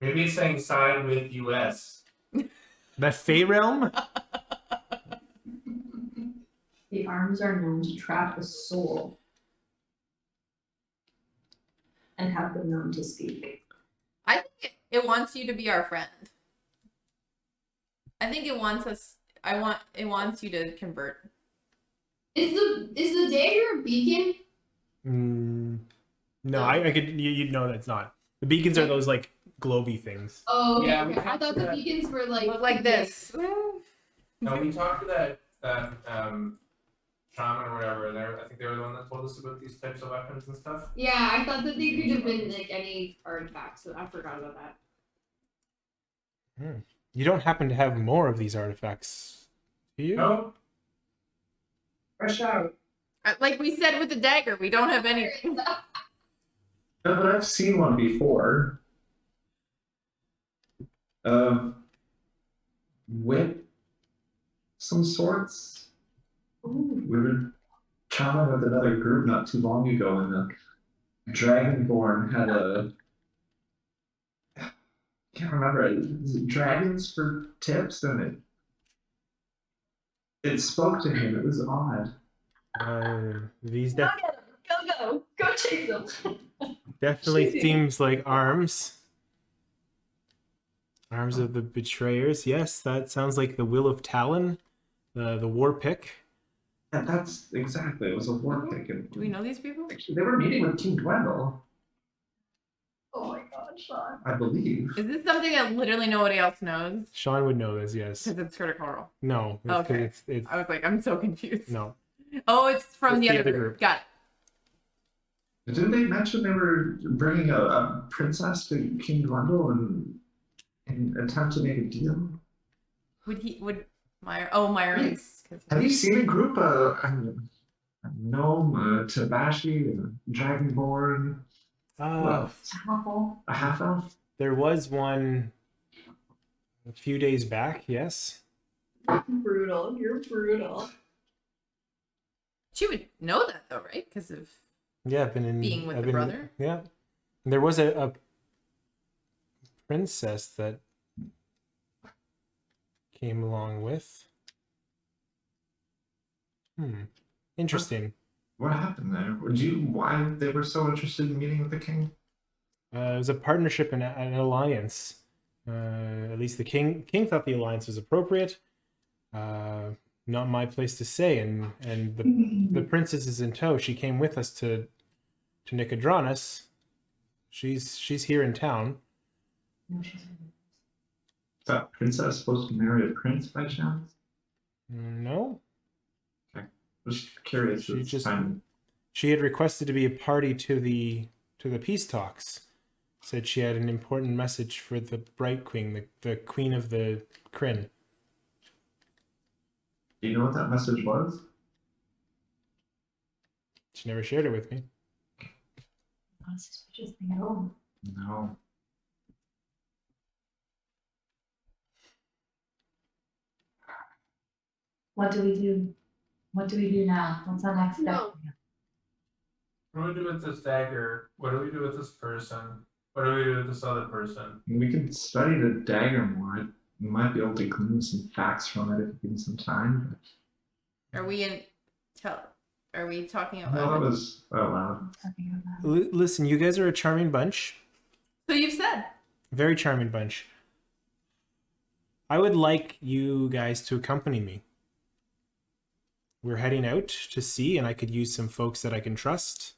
Maybe it's saying side with US. That Fey realm? The arms are known to trap a soul and have been known to speak. I think it wants you to be our friend. I think it wants us. It wants you to convert. Is the dagger a beacon? No, I could. You'd know that's not. The beacons are those like globy things. Oh, okay, Yeah, okay. I thought the beacons were like Look like this. No, we talked to that shaman or whatever, and I think they were the one that told us about these types of weapons and stuff. Yeah, I thought that they could have been like any artifacts, so I forgot about that. You don't happen to have more of these artifacts, do you? No? Fresh out. Like we said with the dagger, we don't have any. No, but I've seen one before. Whip, some sorts. We were chatting with another group not too long ago, and the Dragonborn had I can't remember. Is it dragons for tips? And it spoke to him. It was odd. These Go get 'em. Go chase them. definitely Cheesy. seems like arms. Arms of the betrayers. Yes, that sounds like the Will of Talon, the war pick. Yeah, that's exactly. It was a war pick. And Do we know these people? actually, they were meeting with King Dwendal, Oh my god, Sean. I believe. Is this something that literally nobody else knows? Sean would know this. Yes. Because it's Critical Role. No. It's 'cause Okay. It's I was like, I'm so confused. no. Oh, it's from It's the other group. Got it. Didn't they mention they were bringing a princess to King Dwendal and attempt to make a deal? Would Myron's. Have you seen a group a gnome, a Tabashi, a Dragonborn, Uh, a half elf? there was one a few days back. Yes. Brutal. You're brutal. She would know that though, right? Because of Yeah, I've been in being with I've the been- brother. Yeah. There was a princess that came along with. Interesting. What happened there? Why they were so interested in meeting with the king? It was a partnership and an alliance. At least the king thought the alliance was appropriate. not my place to say. And the princess is in tow. She came with us to Nicodranus. She's here in town. Is that princess supposed to marry a prince by chance? No, Just curious. she It's just kind she had requested to be a party to the peace talks. Said she had an important message for the Bright Queen, the queen of the Kryn. Do you know what that message was? She never shared it with me. Not a suspicious thing at all. No. What do we do? What do we do now? What's our next step? No. What do we do with this dagger? What do we do with this person? What do we do with this other person? We could study the dagger more. We might be able to glean some facts from it if given some time. Are we Are we talking But... about? No, that was out loud. Listen, you guys are a charming bunch. So you've said. Very charming bunch. I would like you guys to accompany me. We're heading out to sea, and I could use some folks that I can trust.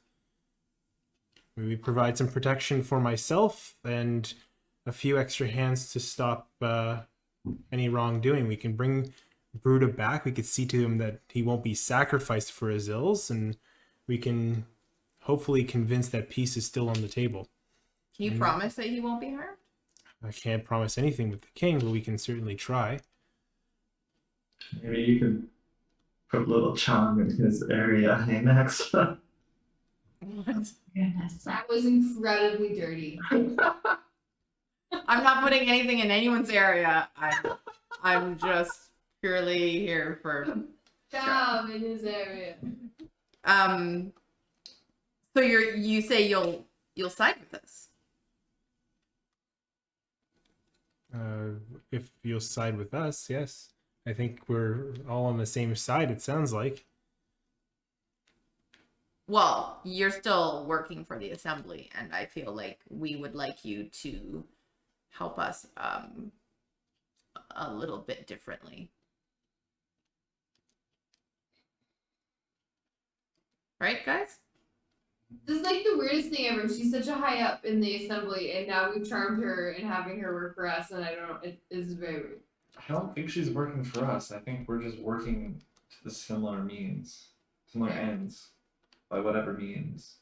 Maybe provide some protection for myself and a few extra hands to stop any wrongdoing. We can bring Bruda back. We could see to him that he won't be sacrificed for his ills, and we can hopefully convince that peace is still on the table. Can you promise that he won't be harmed? I can't promise anything with the king, but we can certainly try. Maybe you can put a little charm in his area, hey Max? What? Goodness. That was incredibly dirty. I'm not putting anything in anyone's area. I'm just purely here for. Down in his area. So you say you'll side with us. If you'll side with us, yes. I think we're all on the same side, it sounds like. Well, you're still working for the assembly, and I feel like we would like you to help us a little bit differently. Right, guys? This is like the weirdest thing ever. She's such a high up in the assembly, and now we've charmed her and having her work for us, and I don't know, it is very weird. I don't think she's working for us. I think we're just working to the similar ends, by whatever means.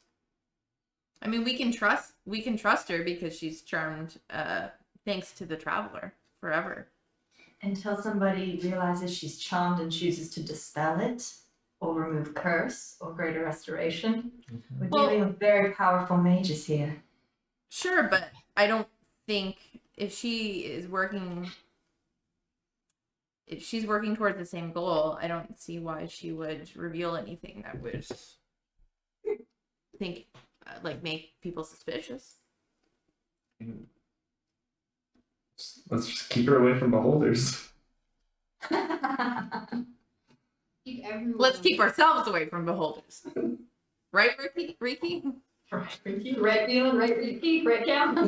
I mean, we can trust her because she's charmed thanks to the traveler forever. Until somebody realizes she's charmed and chooses to dispel it, or remove curse, or greater restoration. We're dealing with very powerful mages here. Sure, but I don't think if she's working towards the same goal, I don't see why she would reveal anything that would make people suspicious. Let's just keep her away from beholders. Keep everyone. Let's keep ourselves away from beholders. Right, Ricky? Right, Ricky? Right, Neil? Right, Ricky? Right, Cam?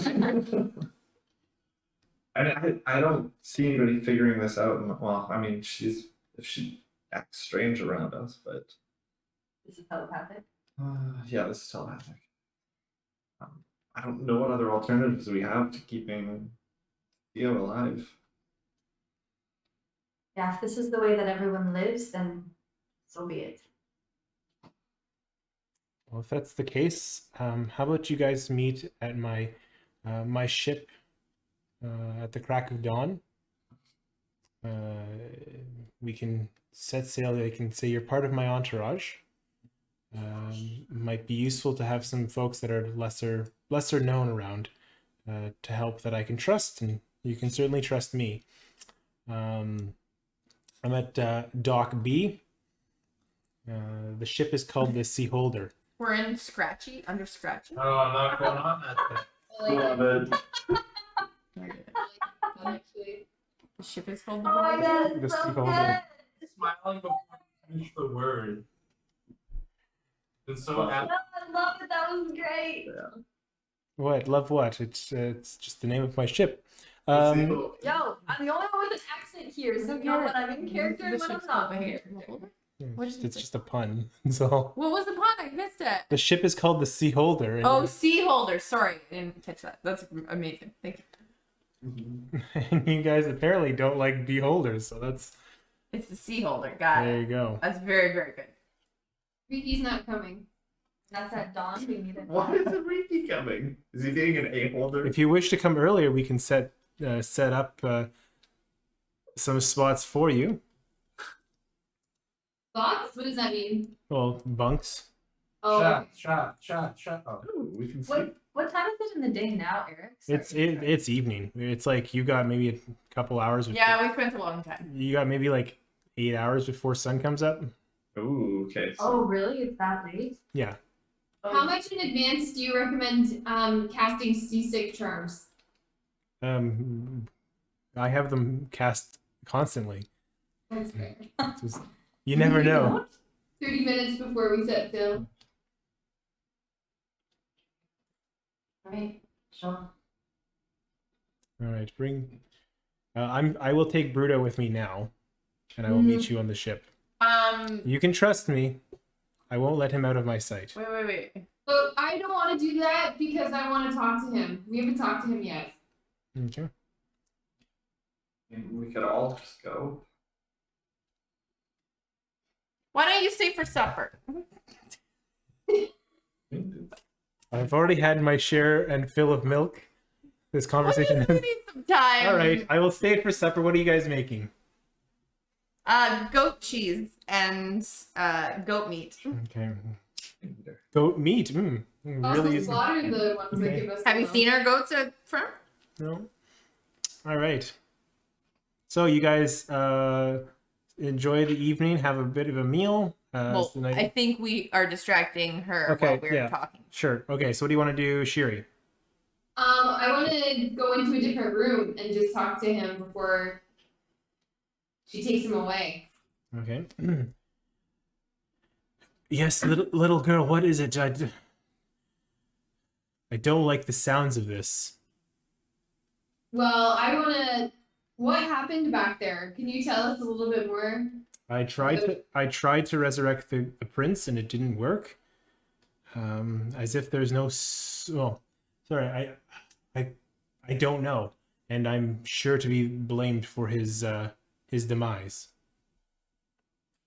I don't see anybody figuring this out. Well, I mean, if she acts strange around us, but This is telepathic. yeah, this is telepathic. I don't know what other alternatives we have to keeping Theo alive. Yeah, if this is the way that everyone lives, then so be it. Well, if that's the case, how about you guys meet at my ship at the crack of dawn? We can set sail. I can say you're part of my entourage. Might be useful to have some folks that are lesser known around to help that I can trust, and you can certainly trust me. I'm at Dock B. The ship is called the Sea Holder. We're in Scratchy, under Scratchy. Oh, I'm not going on that thing. I like that. Actually. The ship is called the Oh my Void. god, The it's Sea so Holder. good! Smiling before I finish the word. It's so No, I love it, that was great! What? Love what? It's just the name of my ship. Um, Yo, I'm the only one with an accent here, so you know when I'm in character and when I'm not in character. What did you it's say? just a pun. So What was the pun? I missed it. the ship is called the Sea Holder. And, Oh, sea holder. Sorry, I didn't catch that. That's amazing. Thank you. and you guys apparently don't like beholders, so that's It's the sea holder. Got there it. you go. That's very, very good. Ricky's not coming. That's at dawn. We need it. Why is Enrique coming? Is he being an a-holder? If you wish to come earlier, we can set up some spots for you. Thoughts? What does that mean? Well, bunks. Oh, Shot. Oh. Ooh, we can sleep. What time is it in the day now, Eric? It's evening. It's like you got maybe a couple hours. Yeah, we spent a long time. You got maybe like 8 hours before sun comes up. Ooh, okay. So Oh, really? It's that late? Yeah. how much in advance do you recommend casting seasick charms? I have them cast constantly. That's fair. Just- you never know. 30 minutes before we set sail. Right, sure. All right, bring. I will take Bruto with me now, and I will meet you on the ship. You can trust me. I won't let him out of my sight. Wait. But I don't want to do that because I want to talk to him. We haven't talked to him yet. Okay. And we could all just go. Why don't you stay for supper? I've already had my share and fill of milk. This conversation. We need some time. All right, I will stay for supper. What are you guys making? Goat cheese and goat meat. Okay. Goat meat. Also, Really easy. slaughter the ones that Okay. give us. Have you the seen our goats at front? No. All right. So you guys enjoy the evening. Have a bit of a meal. Well, the night- I think we are distracting her Okay, while we're yeah. talking. Sure. Okay. So what do you want to do, Shiri? I want to go into a different room and just talk to him before she takes him away. Okay. Yes, little girl. What is it? I don't like the sounds of this. Well, I want to. What happened back there? Can you tell us a little bit more? I tried to resurrect the prince and it didn't work. As if there's no well, sorry, I don't know, and I'm sure to be blamed for his demise.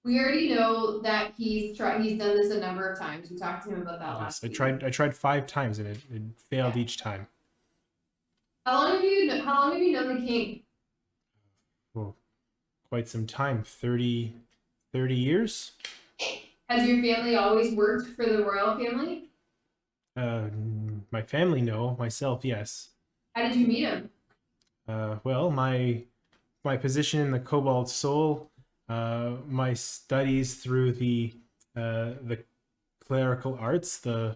We already know that he's done this a number of times. We talked to him about that Yes, last I week. tried 5 times and it failed each time. How long have you known the king? Well, quite some time, 30 years. Has your family always worked for the royal family? My family, no. Myself, yes. How did you meet him? Well, my position in the Cobalt Soul, my studies through the clerical arts, the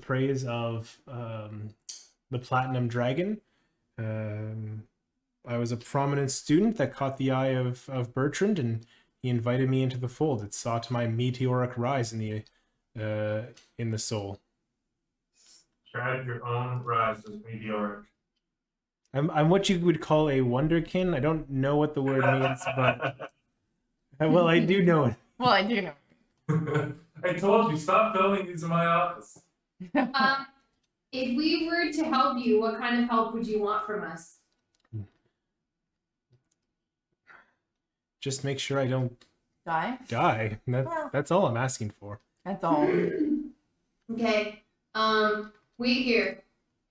praise of the Platinum Dragon. I was a prominent student that caught the eye of Bertrand, and he invited me into the fold. It saw to my meteoric rise in the soul. Describe your own rise as meteoric. I'm what you would call a wonderkin. I don't know what the word means, but well, I do know it. Well, I do know. I told you, stop filming these in my office. If we were to help you, what kind of help would you want from us? Just make sure I don't Die? That's all I'm asking for. That's all. Okay. Wait here.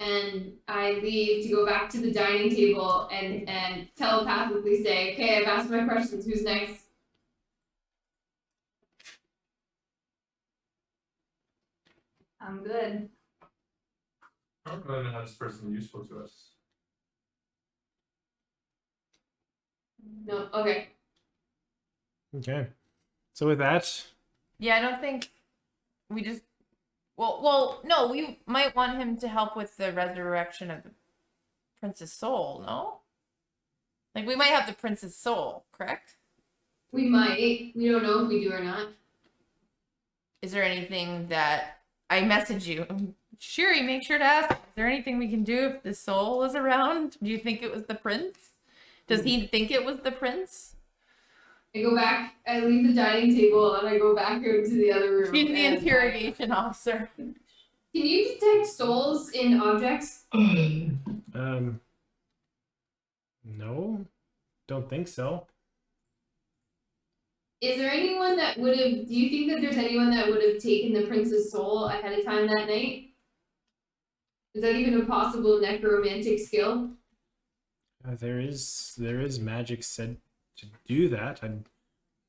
And I leave to go back to the dining table and telepathically say, okay, I've asked my questions. Who's next? I'm good. I don't really know how this person is useful to us. No. Okay. Okay. So with that, Yeah, I don't think we just. Well, no, we might want him to help with the resurrection of the prince's soul. No, like we might have the prince's soul, correct? We might. We don't know if we do or not. Is there anything that I message you? Shuri, make sure to ask, is there anything we can do if the soul is around? Do you think it was the prince? Does he think it was the prince? I go back, I leave the dining table, and I go back out to the other room. She's the and interrogation officer. Can you detect souls in objects? No, don't think so. Is there anyone that would have, do you think that there's anyone that would have taken the prince's soul ahead of time that night? Is that even a possible necromantic skill? There is magic said to do that. I'm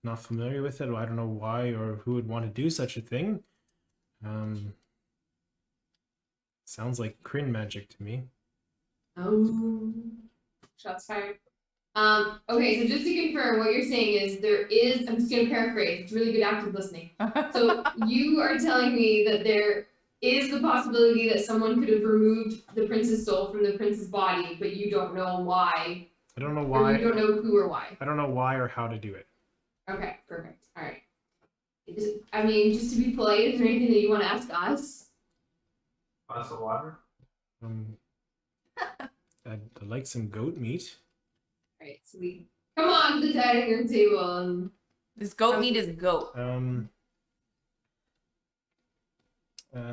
not familiar with it. I don't know why or who would want to do such a thing. Sounds like Kryn magic to me. Oh, shots fired. Okay, so just to confirm, what you're saying is there is, I'm just gonna paraphrase, it's really good active listening. So you are telling me that there is the possibility that someone could have removed the prince's soul from the prince's body, but you don't know why. I don't know Or why. you don't know who or why. I don't know why or how to do it. Okay, perfect. All right. I mean, just to be polite, is there anything that you want to ask us? Glass of water. I'd like some goat meat. All right, so we come on to the dining room table and This goat meat is goat.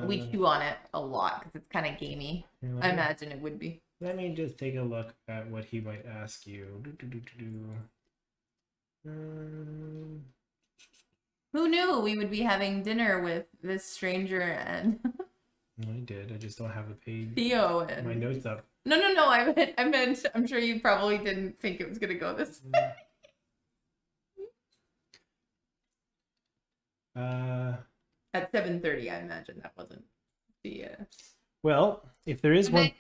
We chew on it a lot because it's kind of gamey. I imagine it would be. Let me just take a look at what he might ask you. Who knew we would be having dinner with this stranger and I did. I just don't have the page. Theo and My notes up. No. I meant. I'm sure you probably didn't think it was gonna go this way. At 7:30, I imagine that wasn't the. Well, if there is one.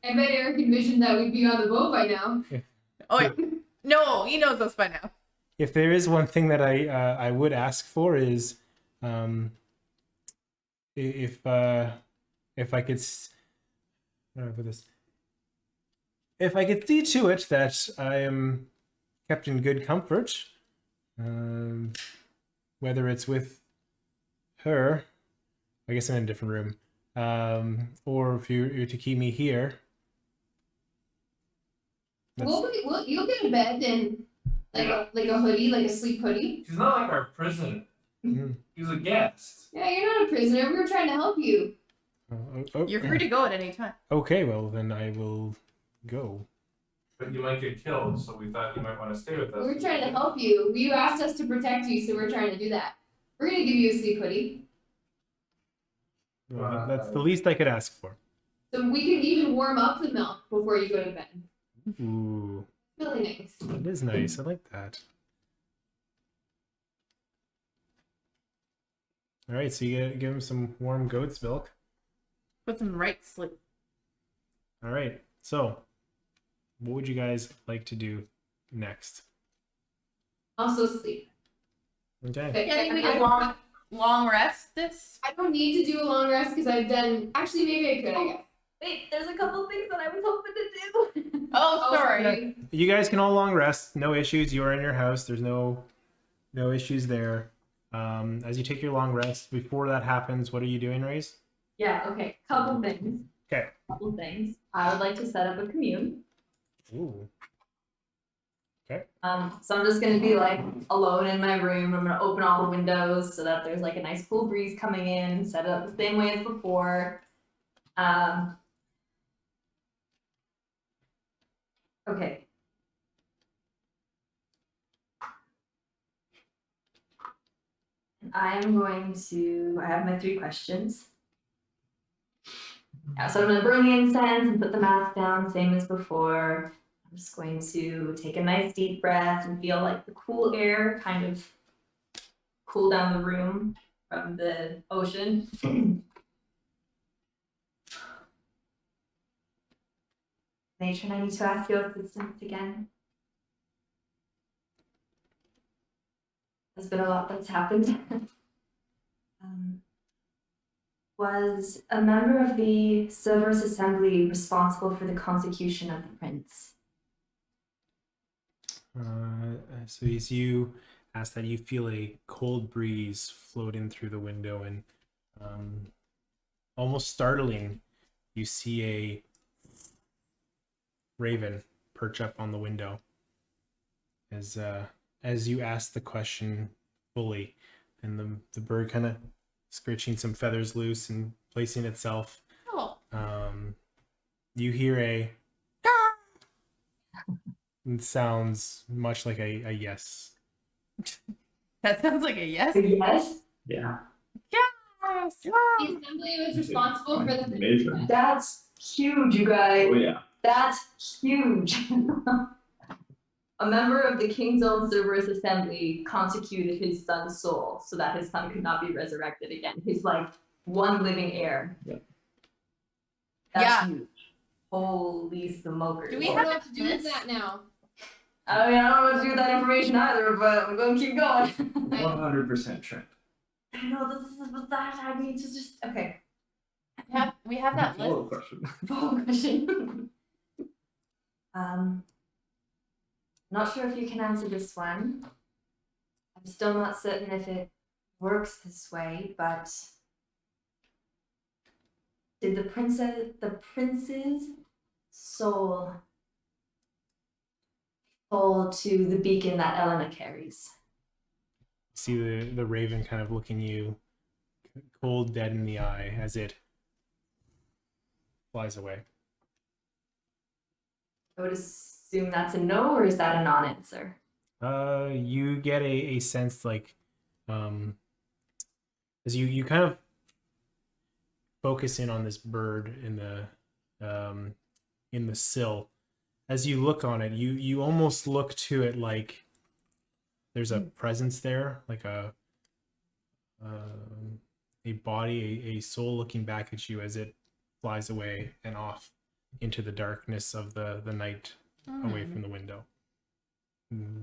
I bet Eric envisioned that we'd be on the boat by now. Oh wait, no, he knows us by now. If there is one thing that I would ask for is, if I could, how do I put this? If I could see to it that I am kept in good comfort, whether it's with her, I guess I'm in a different room, or if you're to keep me here. You'll get a bed and like a hoodie, like a sleep hoodie. He's not like our prisoner. He's a guest. Yeah, you're not a prisoner. We were trying to help you. You're free to go at any time. Okay, well then I will go. But you might get killed, so we thought you might want to stay with us. We were trying to help you. You asked us to protect you, so we're trying to do that. We're gonna give you a sleep hoodie. Well, that's the least I could ask for. So we can even warm up the milk before you go to bed. Ooh. Really nice. It is nice. I like that. All right, so you give him some warm goat's milk. Put them right to sleep. All right, so what would you guys like to do next? Also sleep. Okay. Yeah, we get long rest this. I don't need to do a long rest because I've done. Actually, maybe I could. I guess. Wait, there's a couple things that I was hoping to do. Oh, sorry. You guys can all long rest. No issues. You are in your house. There's no issues there. As you take your long rest, before that happens, what are you doing, Raze? Yeah, okay. Couple things. Okay. Couple things. I would like to set up a commune. Ooh. Okay. So I'm just gonna be like alone in my room. I'm gonna open all the windows so that there's like a nice cool breeze coming in, set it up the same way as before. Okay. I have my 3 questions. Yeah, so I'm gonna burn the incense and put the mask down, same as before. I'm just going to take a nice deep breath and feel like the cool air kind of cool down the room from the ocean. Matron, I need to ask your assistance again. There's been a lot that's happened. Was a member of the Cerberus Assembly responsible for the consecution of the prince? So as you ask that, you feel a cold breeze float in through the window, and almost startling, you see a raven perch up on the window as you ask the question fully, and the bird kind of scratching some feathers loose and placing itself. Oh. You hear a it sounds much like a yes. That sounds like a yes. Yes? Yeah. Yes. The assembly was responsible for the Major. That's huge, you guys. Oh yeah. That's huge. A member of the King's Own Cerberus Assembly consecrated his son's soul so that his son could not be resurrected again. His like one living heir. Yep. That's huge. Holy smokers. Do we What have do I have to do with this? that now? I mean, I don't know what to do with that information either, but we're gonna keep going. 100% trend. No, this is that I need to just okay. We have that list. Follow-up question. Follow question. Not sure if you can answer this one. I'm still not certain if it works this way, but did the prince's soul fall to the beacon that Elena carries? See the raven kind of looking you cold dead in the eye as it flies away. I would assume that's a no, or is that a non-answer? You get a sense like as you kind of focus in on this bird in the sill. As you look on it, you almost look to it like there's a presence there, like a body, a soul looking back at you as it flies away and off into the darkness of the night, away from the window.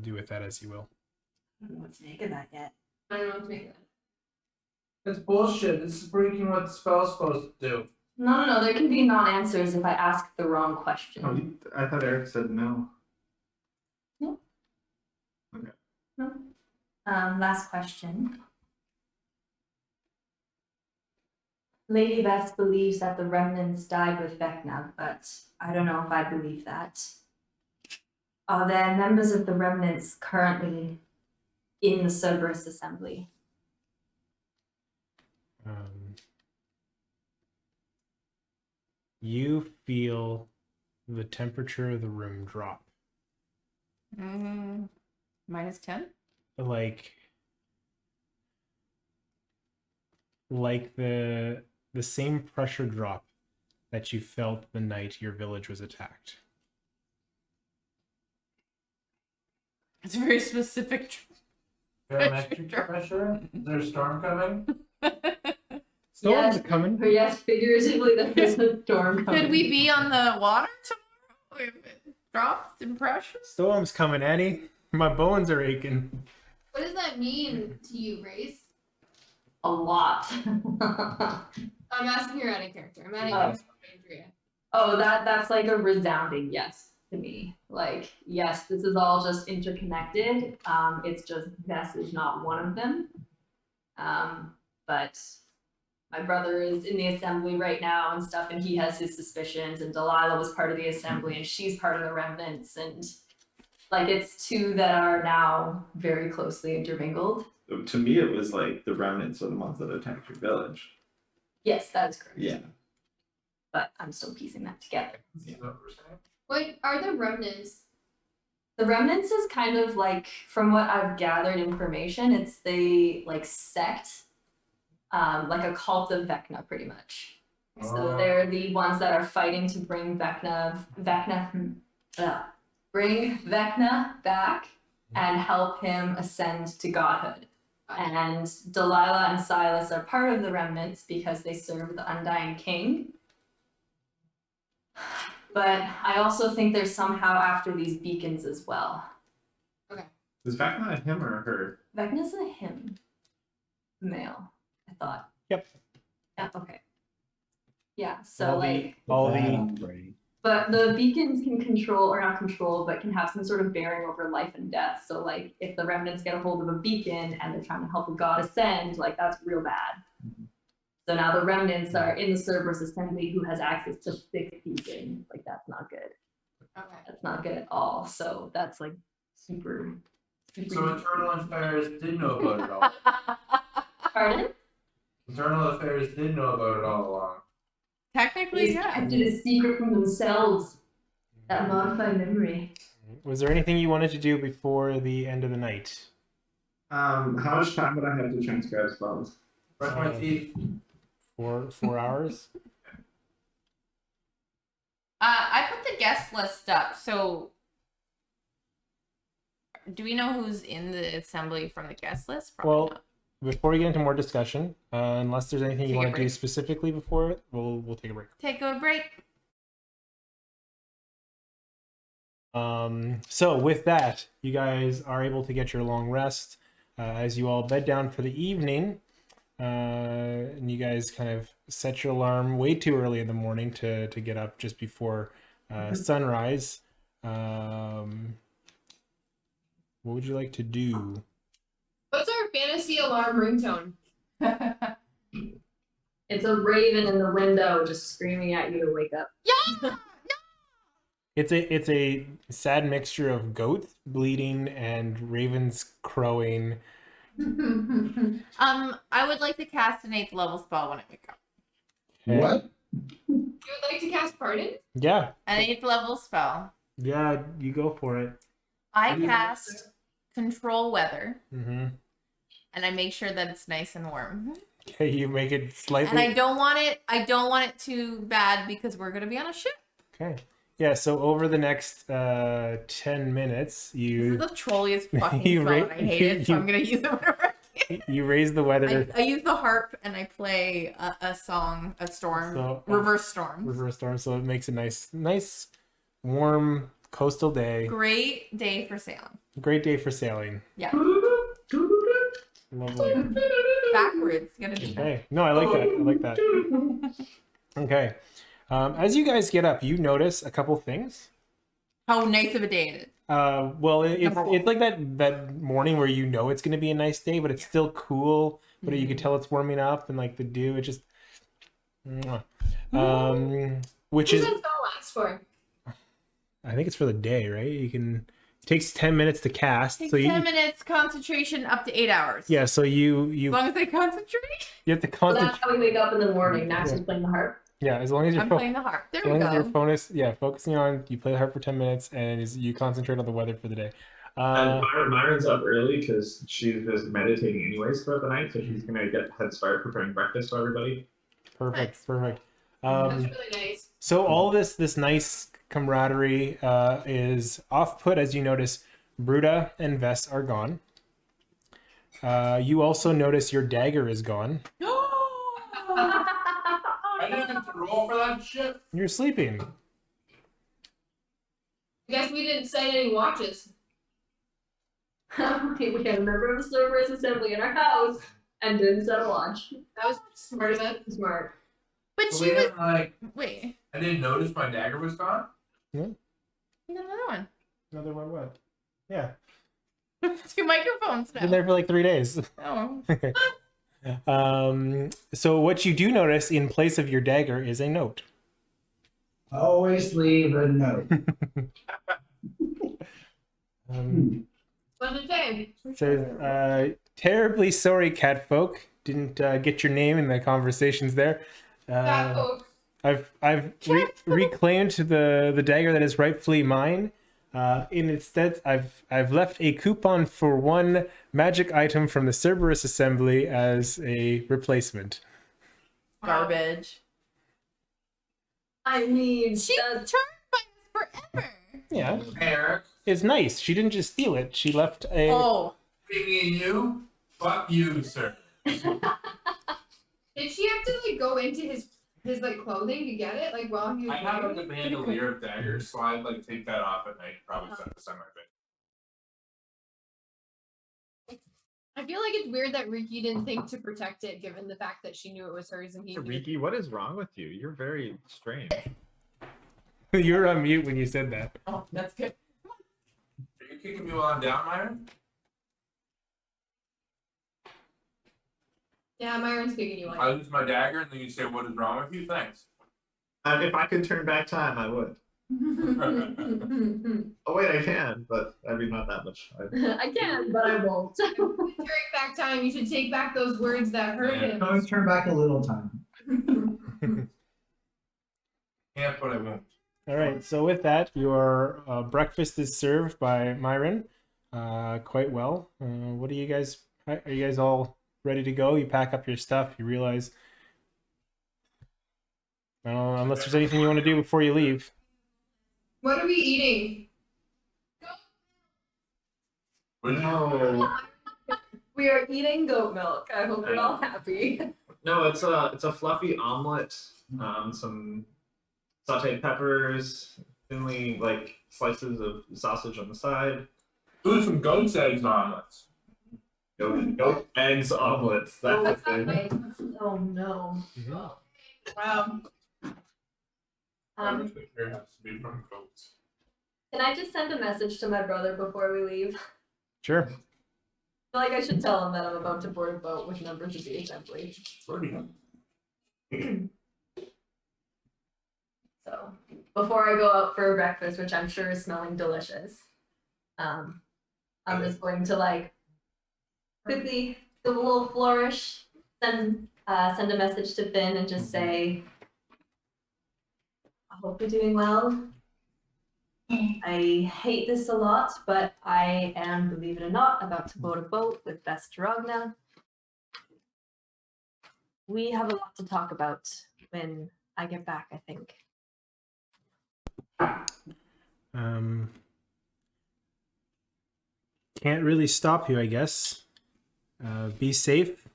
Do with that as you will. I don't know what to make of that yet. I don't know what to make of that. That's bullshit. This is breaking what the spell's supposed to do. No. There can be non-answers if I ask the wrong question. Oh, I thought Eric said no. No. Okay. No. Last question. Lady Beth believes that the remnants died with Vecna, but I don't know if I believe that. Are there members of the remnants currently in the Cerberus Assembly? You feel the temperature of the room drop. -10? Like the same pressure drop that you felt the night your village was attacked. It's a very specific. Barometric pressure? Is there a storm coming? Storms are coming. Yes, figuratively, there's a storm coming. Could we be on the water tomorrow if it drops in pressure? Storm's coming, Annie. My bones are aching. What does that mean to you, Race? A lot. I'm asking her out of character. I'm adding Andrea. Oh, that's like a resounding yes to me. Like, yes, this is all just interconnected. It's just Vess is not one of them. But my brother is in the assembly right now and stuff, and he has his suspicions, and Delilah was part of the assembly, and she's part of the remnants, and like it's two that are now very closely intermingled. To me, it was like the remnants are the ones that attacked your village. Yes, that is correct. Yeah. But I'm still piecing that together. Is that what we're saying? What are the remnants? The remnants is kind of like, from what I've gathered information, it's the like sect, like a cult of Vecna, pretty much. So they're the ones that are fighting to bring bring Vecna back and help him ascend to godhood. And Delilah and Silas are part of the remnants because they serve the Undying King. But I also think they're somehow after these beacons as well. Okay. Is Vecna a him or a her? Vecna's a him. Male, I thought. Yep. Yeah, okay. Yeah, so like... But the beacons can control, or not control, but can have some sort of bearing over life and death. So like, if the remnants get a hold of a beacon and they're trying to help a god ascend, like that's real bad. So now the remnants are in the Cerberus Assembly who has access to thick thieving. Like, that's not good. Okay. That's not good at all. So that's like super. So internal affairs did know about it all. Pardon? Internal affairs did know about it all along. Technically, They yeah. kept it a secret from themselves. That modified memory. Was there anything you wanted to do before the end of the night? How much time would I have to transcribe spells? Brush my teeth. 4 hours? I put the guest list up, so do we know who's in the assembly from the guest list? Probably Well, not. before we get into more discussion, unless there's anything you Take a want to do break. specifically before it, we'll take a break. Take a break. So with that, you guys are able to get your long rest as you all bed down for the evening. And you guys kind of set your alarm way too early in the morning to get up just before sunrise. What would you like to do? What's our fantasy alarm ringtone? It's a raven in the window just screaming at you to wake up. Yeah. It's a sad mixture of goats bleating and ravens crowing. I would like to cast an 8th level spell when I wake up. What? You would like to cast pardon? Yeah, An 8th level spell. yeah, you go for it. I cast control weather, Mm-hmm. and I make sure that it's nice and warm. Okay, you make it slightly. And I don't want it too bad because we're gonna be on a ship. Okay. Yeah, so over the next 10 minutes, This you is the trolliest fucking You spell, ra- and I hate it, so I'm gonna use it whenever I can. you raise the weather. I use the harp and I play a song, a storm, So, reverse storm. Reverse storm, so it makes a nice, warm coastal day. Great day for sailing. Great day for sailing. Yeah, Lovely. backwards. You gotta do that. Okay. No, I like that. I like that. Okay. As you guys get up, you notice a couple things. How nice of a day it is. Well, it's Number one. it's like that morning where you know it's going to be a nice day, but it's still cool. But you can tell it's warming up, and like the dew, it just. Mwah. Which What is, does that spell last for? I think it's for the day, right? It takes 10 minutes to cast. Takes So you, 10 minutes, concentration up to 8 hours. yeah. So As you long as I concentrate. have to So concentrate. that's how we wake up in the morning. Max is playing the harp. Yeah, as long as you're I'm playing the harp. There as we long as your go. phone is focusing on, you play the harp for 10 minutes, and you concentrate on the weather for the day. And Myron's up early because she's just meditating anyways throughout the night, so she's gonna get head start preparing breakfast for everybody. Perfect. That's really nice. So all this nice camaraderie is off put as you notice Bruta and Vess are gone. You also notice your dagger is gone. I didn't get to roll for that shit. You're sleeping. I guess we didn't set any watches. We had a member of the Cerberus Assembly in our house and didn't set a watch. That was smart of it. Smart. But So she we was. didn't, like, Wait. I didn't notice my dagger was gone. You got another one. Another one what? Yeah. 2 microphones Been now. there for like 3 days. Oh. So what you do notice in place of your dagger is a note. Always leave a note. What did it say? It says, terribly sorry, catfolk. Didn't get your name in the conversations there. Fat folk. I've reclaimed the dagger that is rightfully mine. In its stead, I've left a coupon for 1 magic item from the Cerberus Assembly as a replacement. Garbage. I mean, She's charmed by us forever. Yeah, Eric, it's nice. She didn't just steal it. She left a. Oh. between you, fuck you, sir. Did she have to like go into his like clothing to get it? Like while he was I have like wearing a it? bandolier of daggers, so I'd like take that off at night. Probably set this on my bed. I feel like it's weird that Riki didn't think to protect it, given the fact that she knew it was hers and he. Riki, what is wrong with you? You're very strange. You were on mute when you said that. Oh, that's good. Are you kicking me while I'm down, Myron? Yeah, Myron's picking you I up. lose my dagger, and then you say, "What is wrong with you?" Thanks. If I could turn back time, I would. Oh wait, I can, but I mean not that much. I can, but I won't. Turn back time. You should take back those words that hurt him. Going to turn back a little time. Can't, but I won't. All right. So with that, your breakfast is served by Myron, quite well. What do you guys? Are you guys all ready to go? You pack up your stuff. You realize, I don't know, unless there's anything you want to do before you leave. What are we eating? No, We are eating goat milk. I hope you're all happy. no, it's a fluffy omelet. Some sautéed peppers, thinly like slices of sausage on the side. Ooh, some goat's eggs omelets. Goat eggs omelets. That's the thing. Oh no. Wow. I wish the care has to be from goats. Can I just send a message to my brother before we leave? Sure. I feel like I should tell him that I'm about to board a boat with members of the assembly. So before I go out for breakfast, which I'm sure is smelling delicious, I'm just going to like quickly give a little flourish, send a message to Finn and just say, I hope you're doing well. I hate this a lot, but I am, believe it or not, about to board a boat with Vestarogna. We have a lot to talk about when I get back, I think. Can't really stop you, I guess. Be safe.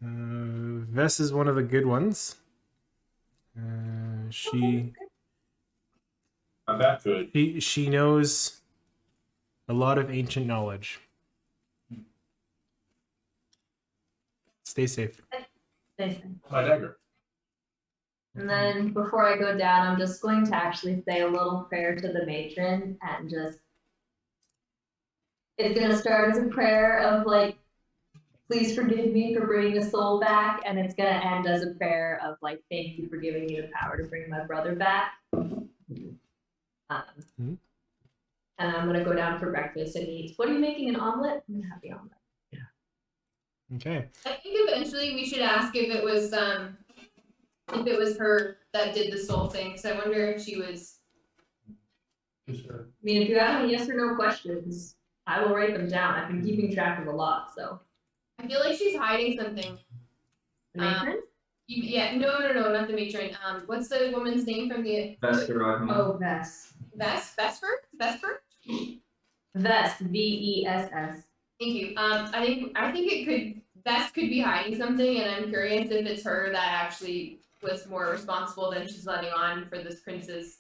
Vess is one of the good ones. She Not that good. she knows a lot of ancient knowledge. Stay safe. My dagger. And then before I go down, I'm just going to actually say a little prayer to the matron and just, it's going to start as a prayer of like, please forgive me for bringing the soul back. And it's going to end as a prayer of like, thank you for giving me the power to bring my brother back. And I'm going to go down for breakfast and eat. What are you making, an omelet? I'm going to have the omelet. Okay. I think eventually we should ask if it was her that did the soul thing. Because I wonder if she was. I mean, if you have any yes or no questions, I will write them down. I've been keeping track of a lot, so. I feel like she's hiding something. The matron? Yeah, no, not the matron. What's the woman's name from the? Vestarogna. Oh, Vess. Vesper? Vess, V-E-S-S. Thank you. I think it could. Vess could be hiding something, and I'm curious if it's her that actually was more responsible than she's letting on for this prince's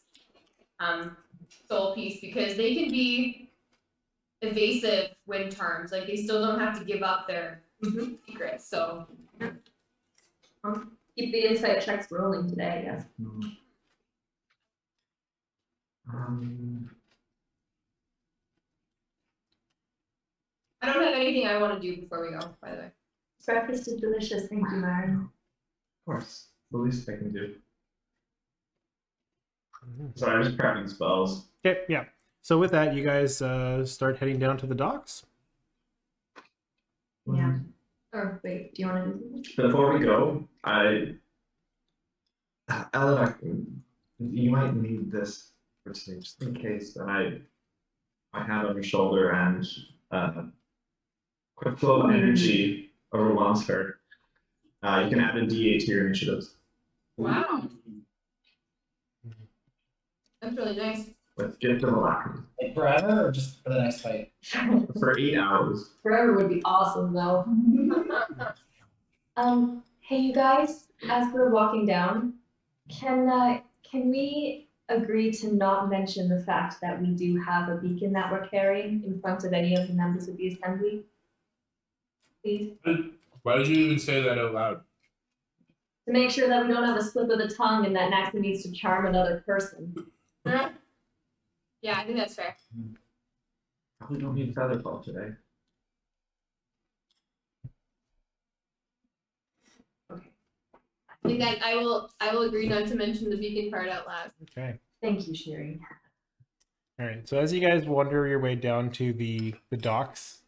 soul piece, because they can be evasive when terms. Like they still don't have to give up their secrets. So Keep the insight checks rolling today, I guess. I don't have anything I want to do before we go, by the way. Breakfast is delicious. Thank you, Myron. Of course, the least I can do. Sorry, I'm just prepping spells. Okay, yeah. So with that, you guys start heading down to the docks. Yeah. Or wait, do you want to do something? Before we go, Ella, you might need this for today, just in case. And my hand on your shoulder and quick flow of energy overwhelms her. You can add a D8 to your initiatives. Wow. That's really nice. With Gift of Alacrity. Like forever or just for the next fight? For 8 hours. Forever would be awesome, though. Hey, you guys, as we're walking down, can we agree to not mention the fact that we do have a beacon that we're carrying in front of any of the members of the assembly? Please? Why did you even say that out loud? To make sure that we don't have a slip of the tongue and that Naxa needs to charm another person. Yeah, I think that's fair. Probably don't need Featherfall today. think I will agree not to mention the beacon part out loud. Okay. Thank you, Sherry. All right. So as you guys wander your way down to the docks,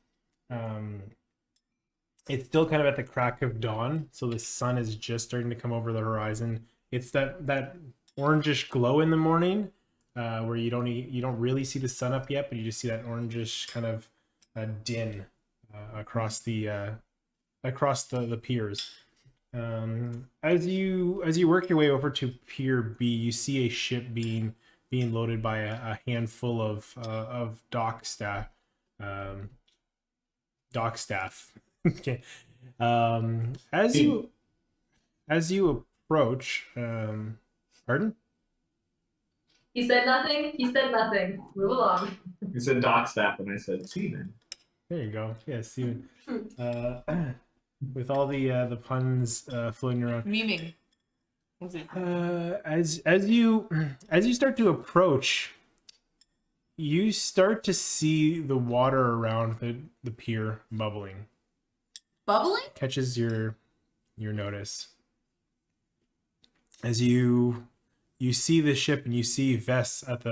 it's still kind of at the crack of dawn, so the sun is just starting to come over the horizon. It's that orangish glow in the morning, where you don't really see the sun up yet, but you just see that orangish kind of din across the piers. As you work your way over to Pier B, you see a ship being loaded by a handful of dock staff. Okay. As you approach, pardon? He said nothing. He said nothing. Move along. You said dock staff, and I said seaman. There you go. Yes, Steven. With all the puns floating around. Memeing. As you start to approach, you start to see the water around the pier bubbling. Bubbling? Catches your notice. As you see the ship and you see Vess at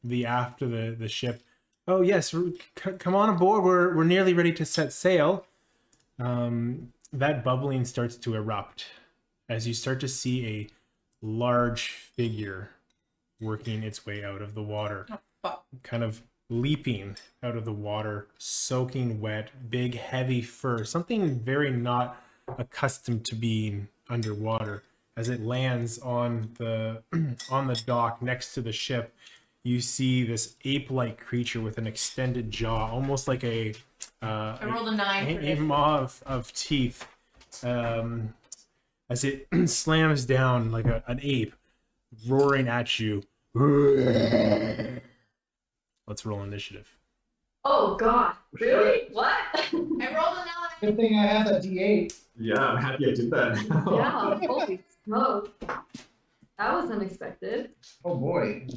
the aft of the ship. Oh yes, come on aboard. We're nearly ready to set sail. That bubbling starts to erupt as you start to see a large figure working its way out of the water. Oh, fuck. Kind of leaping out of the water, soaking wet, big heavy fur, something very not accustomed to being underwater. As it lands on the dock next to the ship, you see this ape-like creature with an extended jaw, almost like I rolled a 9. a maw of teeth. As it slams down like an ape, roaring at you. Let's roll initiative. Oh God! Really? What? I rolled a 9. Good thing I have that D8. Yeah, I'm happy I did that. Yeah. Holy smoke! That was unexpected. Oh boy.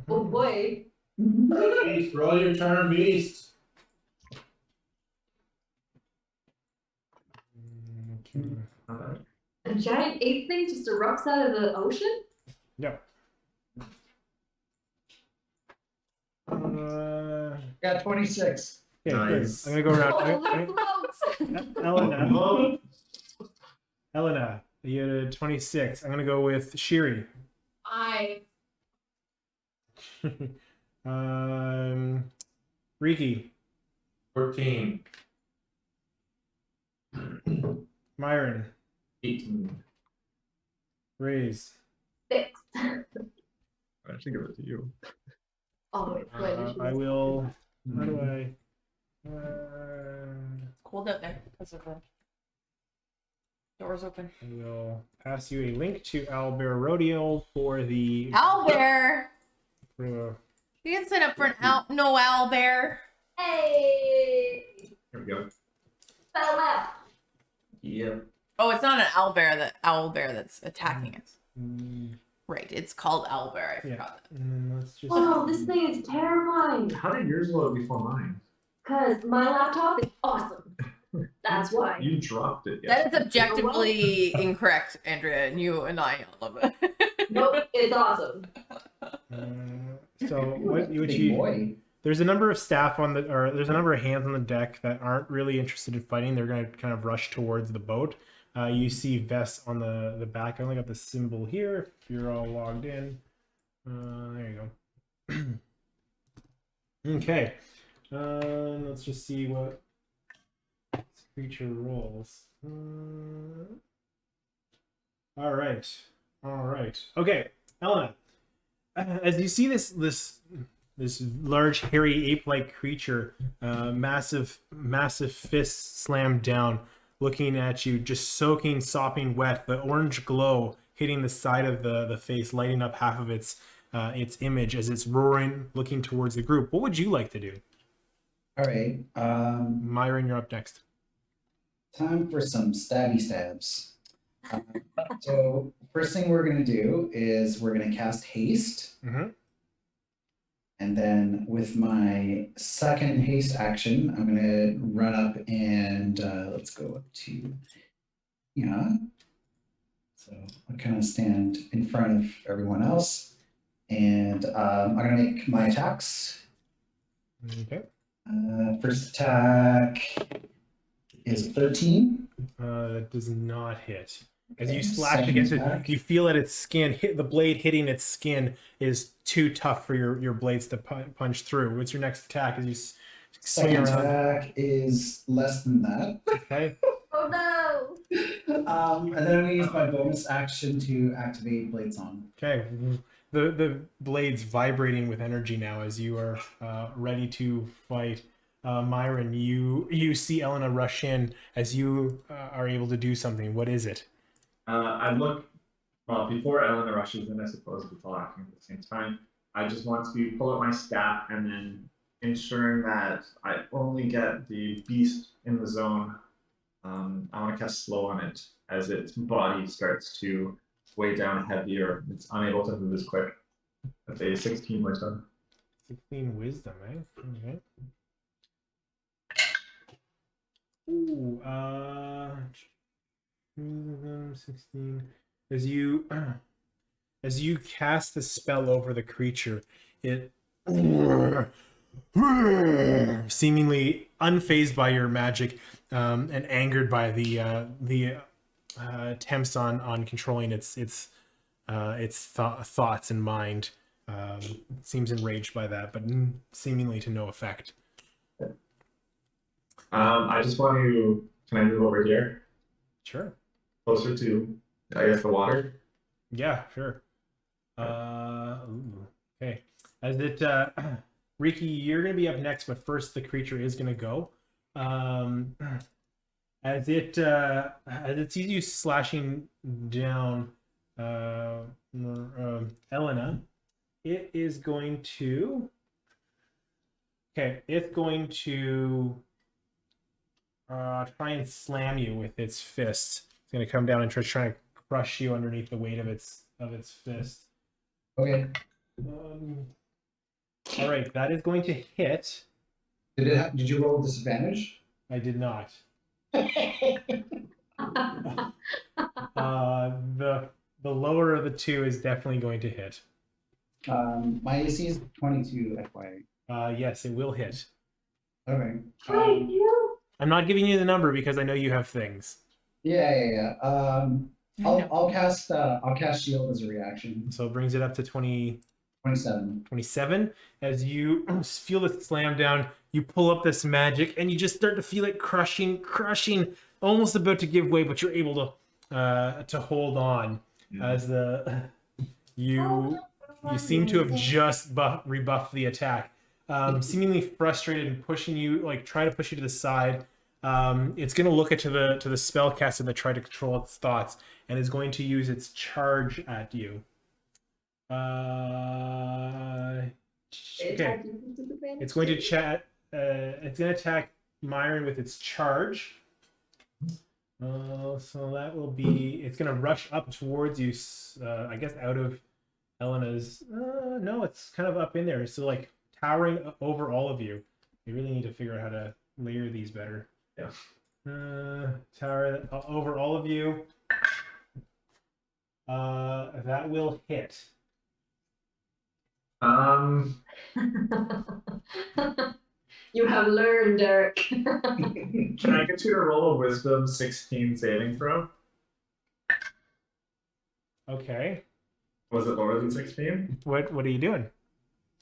Oh boy. Beast, roll your turn, beast. A giant ape thing just erupts out of the ocean? No. Got 26. Okay, Nice. good. I'm gonna go around. Oh, Elena, you had a 26. I'm gonna go with Shiri. Riki, 14. Myron, 18. Raze. 6. I should give it to you. Oh, wait. I will. How do I? It's cold out there because of the doors open. I will pass you a link to Owlbear Rodeo for the. Owlbear! For the You can sign up for an owlbear. Hey! Here we go. Fell out. Yep. Oh, it's not an owlbear that's attacking us. Right, it's called owlbear. I forgot that. And then let's just. Oh, this thing is terrifying. How did yours load before mine? Because my laptop is awesome. That's why. You dropped it. That is objectively incorrect, Andrea, and you and I love it. Nope, it's awesome. So what Big you? boy. There's a number of staff there's a number of hands on the deck that aren't really interested in fighting. They're going to kind of rush towards the boat. You see Vess on the back. I only got the symbol here. If you're all logged in, there you go. Okay, let's just see what this creature rolls. All right. Okay, Elena. As you see this large, hairy, ape-like creature, massive fists slammed down, looking at you, just soaking, sopping wet, the orange glow hitting the side of the face, lighting up half of its image as it's roaring, looking towards the group. What would you like to do? All right. Myron, you're up next. Time for some stabby stabs. So first thing we're going to do is we're going to cast haste. Mm-hmm. And then with my second haste action, I'm going to run up and let's go up to, yeah. So I kind of stand in front of everyone else, and I'm gonna make my attacks. Okay. First attack is 13. That does not hit. As Okay, you slash second against it, attack. you feel that its skin hit the blade hitting its skin is too tough for your blades to punch through. What's your next attack? As you swing Second around. attack is less than that. Okay. Oh no! And then I'm gonna use my bonus action to activate Blade Song. Okay. The blades vibrating with energy now as you are ready to fight. Myron, you see Elena rush in as you are able to do something. What is it? I look, well, before Eleanor rushes in, I suppose it's all acting at the same time. I just want to pull out my staff and then ensuring that I only get the beast in the zone. I want to cast slow on it as its body starts to weigh down heavier. It's unable to move as quick. That's a 16 wisdom. 16 wisdom, eh? Okay. Ooh, 16. As you cast the spell over the creature, it seemingly unfazed by your magic and angered by the attempts on controlling its thoughts and mind, seems enraged by that, but seemingly to no effect. I just want to. Can I move over here? Sure. Closer to, I guess, the water. Yeah, sure. Ooh, okay. As it, Riki, you're gonna be up next, but first the creature is gonna go. As it sees you slashing down, Elena, it is going to. Okay, it's going to try and slam you with its fist. It's gonna come down and try to crush you underneath the weight of its fist. Okay. All right, that is going to hit. Did you roll disadvantage? I did not. The lower of the two is definitely going to hit. My AC is 22, FYI. Yes, it will hit. Okay. I'm not giving you the number because I know you have things. Yeah. I'll cast shield as a reaction. So it brings it up to 27. 27. As you feel the slam down, you pull up this magic and you just start to feel it crushing, almost about to give way, but you're able to hold on as you seem to have just rebuffed the attack. Seemingly frustrated and pushing you, try to push you to the side. It's going to look into the spellcaster that tried to control its thoughts and is going to use its charge at you. Okay. It's going to chat. It's going to attack Myron with its charge. So that will be. It's going to rush up towards you. I guess out of Elena's. No, it's kind of up in there. So towering over all of you. You really need to figure out how to layer these better. Yeah. Tower over all of you. That will hit. You have learned, Derek. Can I get you to roll a wisdom 16 saving throw? Okay. Was it lower than 16? What are you doing?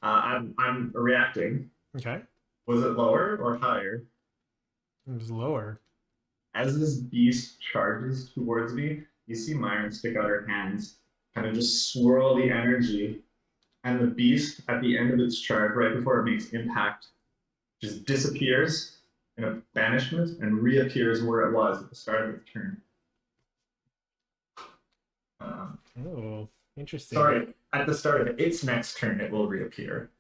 I'm reacting. Okay. Was it lower or higher? It was lower. As this beast charges towards me, you see Myron stick out her hands, kind of just swirl the energy, and the beast at the end of its charge, right before it makes impact, just disappears in a banishment and reappears where it was at the start of its turn. Oh, interesting. Sorry, at the start of its next turn, it will reappear.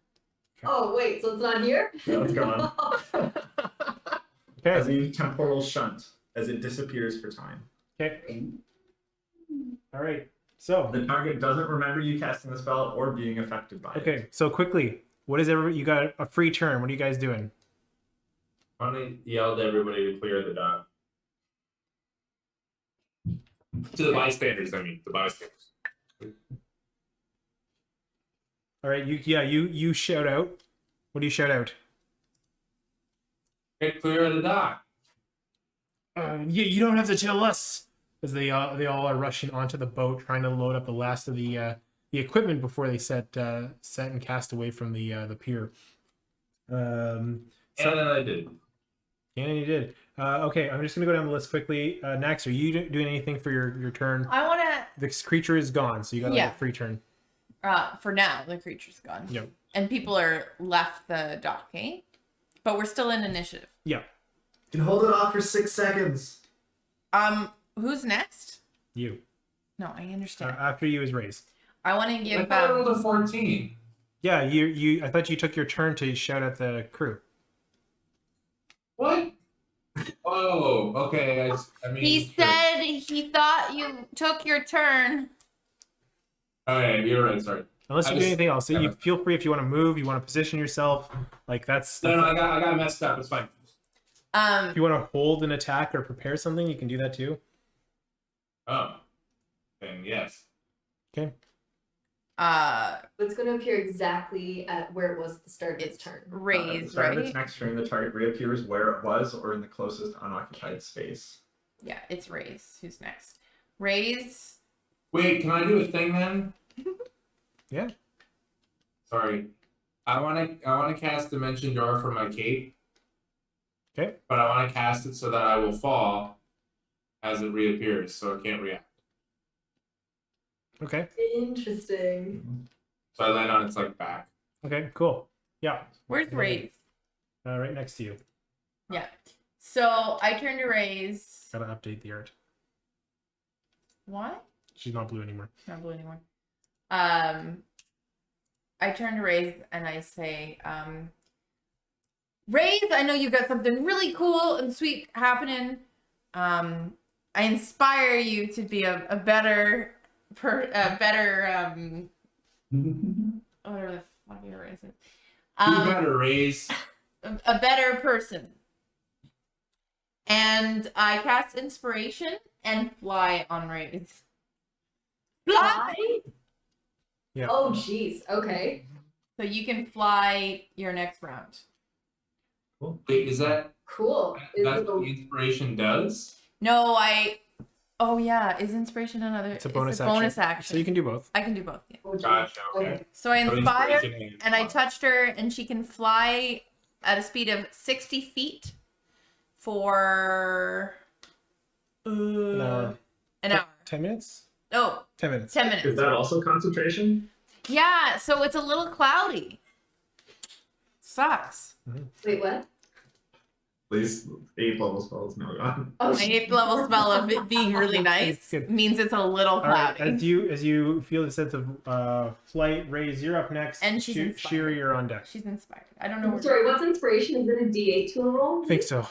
Oh wait, so it's not here? No, it's gone. Okay. As a temporal shunt, as it disappears for time. Okay. All right. So the target doesn't remember you casting the spell or being affected by it. Okay. So quickly, what is everybody? You got a free turn. What are you guys doing? I want to yell to everybody to clear the dock. To the bystanders, I mean, the bystanders. All right, you shout out. What do you shout out? Get clear of the dock. You don't have to tell us, as they all are rushing onto the boat, trying to load up the last of the equipment before they set and cast away from the pier. And then I did. And you did. Okay, I'm just gonna go down the list quickly. Nax, are you doing anything for your turn? I want to. This creature is gone, so you got a free turn. For now, the creature's gone. Yep. And people are left the dock, eh? But we're still in initiative. Yeah. You can hold it off for 6 seconds. Who's next? You. No, I understand. After you is raised. I want to I give. thought it was a 14. Yeah, you. I thought you took your turn to shout at the crew. What? Oh, okay. I mean. He said he thought you took your turn. Oh yeah, you're right. Sorry. Unless you do anything else, you feel free if you want to move, you want to position yourself. Like that's. No, I got messed up. It's fine. If you want to hold an attack or prepare something, you can do that too. Oh. Then yes. Okay. It's going to appear exactly at where it was at the start of its turn. At the Raise, start right? of its next turn, the target reappears where it was or in the closest unoccupied space. Yeah, it's Raise. Who's next? Raise. Wait, can I do a thing then? Yeah. Sorry. I wanna cast Dimension Door from my cape. Okay. But I want to cast it so that I will fall as it reappears, so it can't react. Okay. Interesting. So I land on its like back. Okay. Cool. Yeah. Where's Raise? Right next to you. Yeah. So I turn to Raise. Gotta update the art. What? She's not blue anymore. Not blue anymore. I turn to Raise and I say, Raise, I know you've got something really cool and sweet happening. I inspire you to be a better whatever the fuck your race is. Who better Raise? A better person. And I cast inspiration and fly on Raise. Fly! Yeah. Oh, jeez. Okay. So you can fly your next round. Wait, is that Cool. Is that's it what the inspiration does? No, oh yeah, is inspiration another? It's a bonus action. So you can do both. I can do both. Yeah. Oh, geez. Gotcha. Okay. So I So inspired inspiration and I touched her, and she can fly at a speed of 60 feet for An hour. An hour. 10 minutes? Oh, 10 minutes. 10 minutes. Is that also concentration? Yeah, so it's a little cloudy. Sucks. Wait, what? Please, 8th level spell is now gone. Oh, My 8th level spell of it being really nice Good. means it's a little All right. cloudy. As you feel the sense of flight, Raise, you're up next. And she's inspired. Shira, you're on deck. She's inspired. I don't know where Sorry, what's inspiration? Is it a D8 to roll? I think so.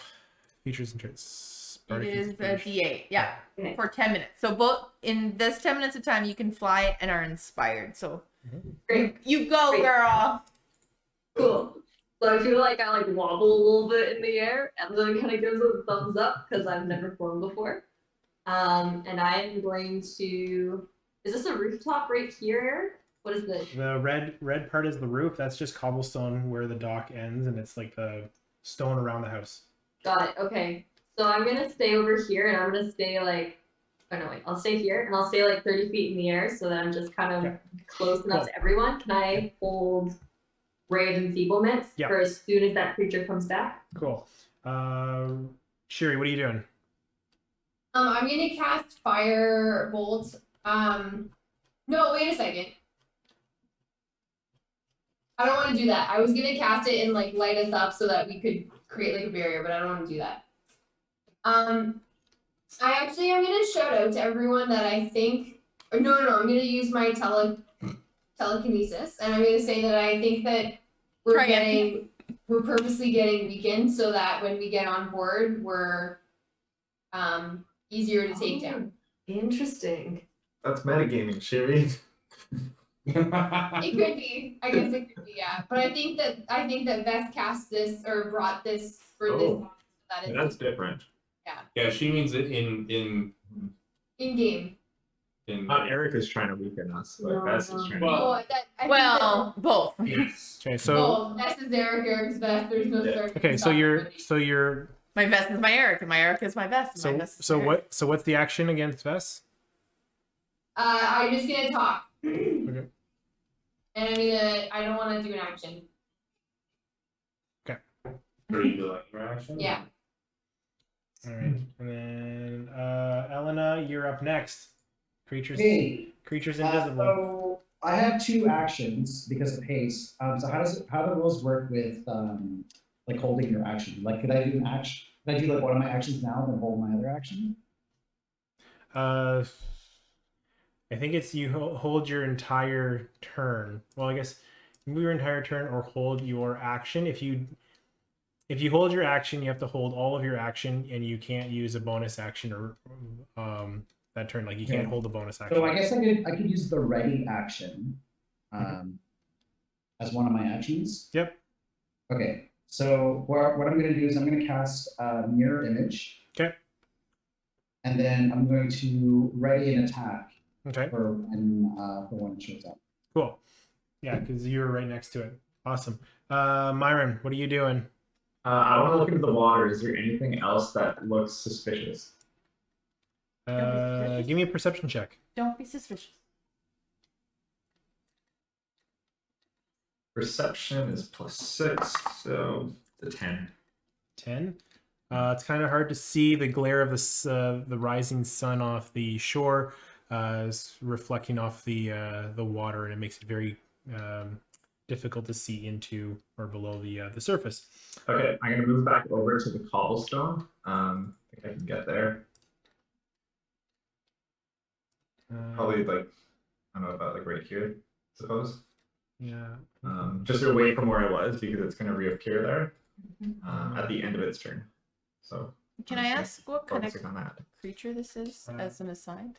Features and traits. it Bardic is. A inspiration. D8. Yeah, Okay. for 10 minutes. So both in this 10 minutes of time, you can fly and are inspired. So Great. you go, Great. girl. Cool. So I feel like I wobble a little bit in the air, and then it kind of gives a thumbs up because I've never flown before. And I am going to. Is this a rooftop right here? What is this? The red part is the roof. That's just cobblestone where the dock ends, and it's like the stone around the house. Got it. Okay. So I'm gonna stay over here, and I'm gonna stay like. Oh no, wait. I'll stay here, and I'll stay like 30 feet in the air, so that I'm just kind of Okay. close enough Cool. to everyone. Can I hold Ray of Enfeeblement Yeah. for as soon as that creature comes back? Cool. Shiri, what are you doing? I'm gonna cast Fire Bolt. No, wait a second. I don't want to do that. I was gonna cast it and like light us up so that we could create like a barrier, but I don't want to do that. I actually am gonna shout out to everyone that I think. Or no, I'm gonna use my telekinesis, and I'm gonna say that I think that we're purposely getting weakened so that when we get on board, we're easier to take down. Interesting. That's metagaming, Shiri. It could be. I guess it could be, yeah. But I think that Beth cast this or brought this for this. Oh, That is That's different. Yeah, she means it in In game. Eric is trying to weaken us, but No, Bess is no. trying No, I think Well, both. Yes. Okay, that so both. Best is Eric, Eric's best. There's no Yeah. third. okay, so you're My vest is my Eric, and my Eric is my vest. And my vest is my Eric. what's the action against Vess? I'm just gonna talk. Okay. And I don't want to do an action. Or you do like your action? Yeah. All right, and then Elena, you're up next. Okay. Creatures invisible. So I have 2 actions because of haste. So how do those work with like holding your action? Like, could I do an action? Could I do like one of my actions now and then hold my other action? I think it's you hold your entire turn. Well, I guess move your entire turn or hold your action. If you hold your action, you have to hold all of your action, and you can't use a bonus action or that turn. Like you can't hold a bonus action. So I guess I could use the ready action as one of my actions. Yep. Okay. So what I'm going to do is I'm going to cast mirror image. Okay. And then I'm going to ready an attack Okay. for when it shows up. Cool. Yeah, because you were right next to it. Awesome. Myron, what are you doing? I want to look into the water. Is there anything else that looks suspicious? Give me a perception check. Don't be suspicious. Perception is +6, so the 10. 10. It's kind of hard to see the glare of the rising sun off the shore is reflecting off the water, and it makes it very difficult to see into or below the surface. Okay, I'm gonna move back over to the cobblestone. I think I can get there. Probably like, I don't know, about like right here, I suppose. Yeah. Just away from where I was because it's gonna reappear there at the end of its turn. So Can I ask what kind of focusing on that. creature this is as an aside?